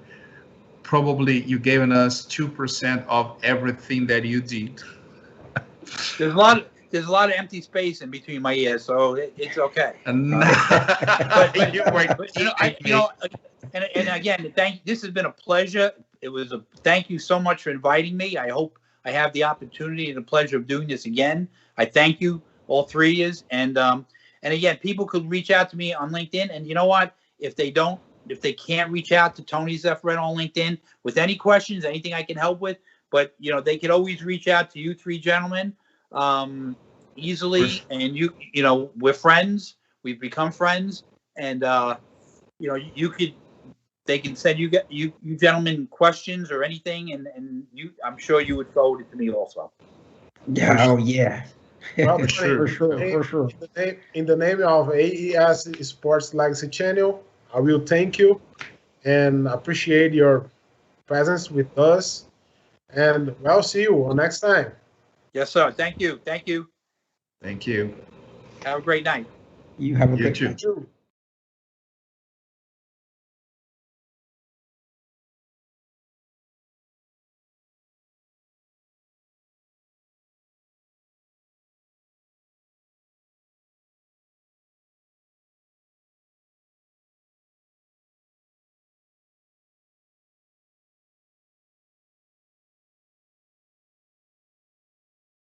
S3: probably you've given us 2% of everything that you did.
S2: There's a lot of empty space in between my ears, so it's okay.
S3: And
S2: again, this has been a pleasure. Thank you so much for inviting me. I hope I have the opportunity and the pleasure of doing this again. I thank you, all 3 of you. And again, people could reach out to me on LinkedIn. And you know what? If they don't if they can't reach out to Tony Zeffirello on LinkedIn with any questions, anything I can help with, but they could always reach out to you three gentlemen easily. And we're friends. We've become friends, and they can send you gentlemen questions or anything, and I'm sure you would forward it to me also.
S4: Yeah, oh yeah.
S1: Well,
S4: for sure.
S1: In the name of AES Sports Legacy Channel, I will thank you and appreciate your presence with us. And we'll see you next time.
S2: Yes, sir. Thank you. Thank you.
S3: Thank you.
S2: Have a great night.
S4: You have a
S3: You
S4: good
S3: too.
S4: night.
S1: You too.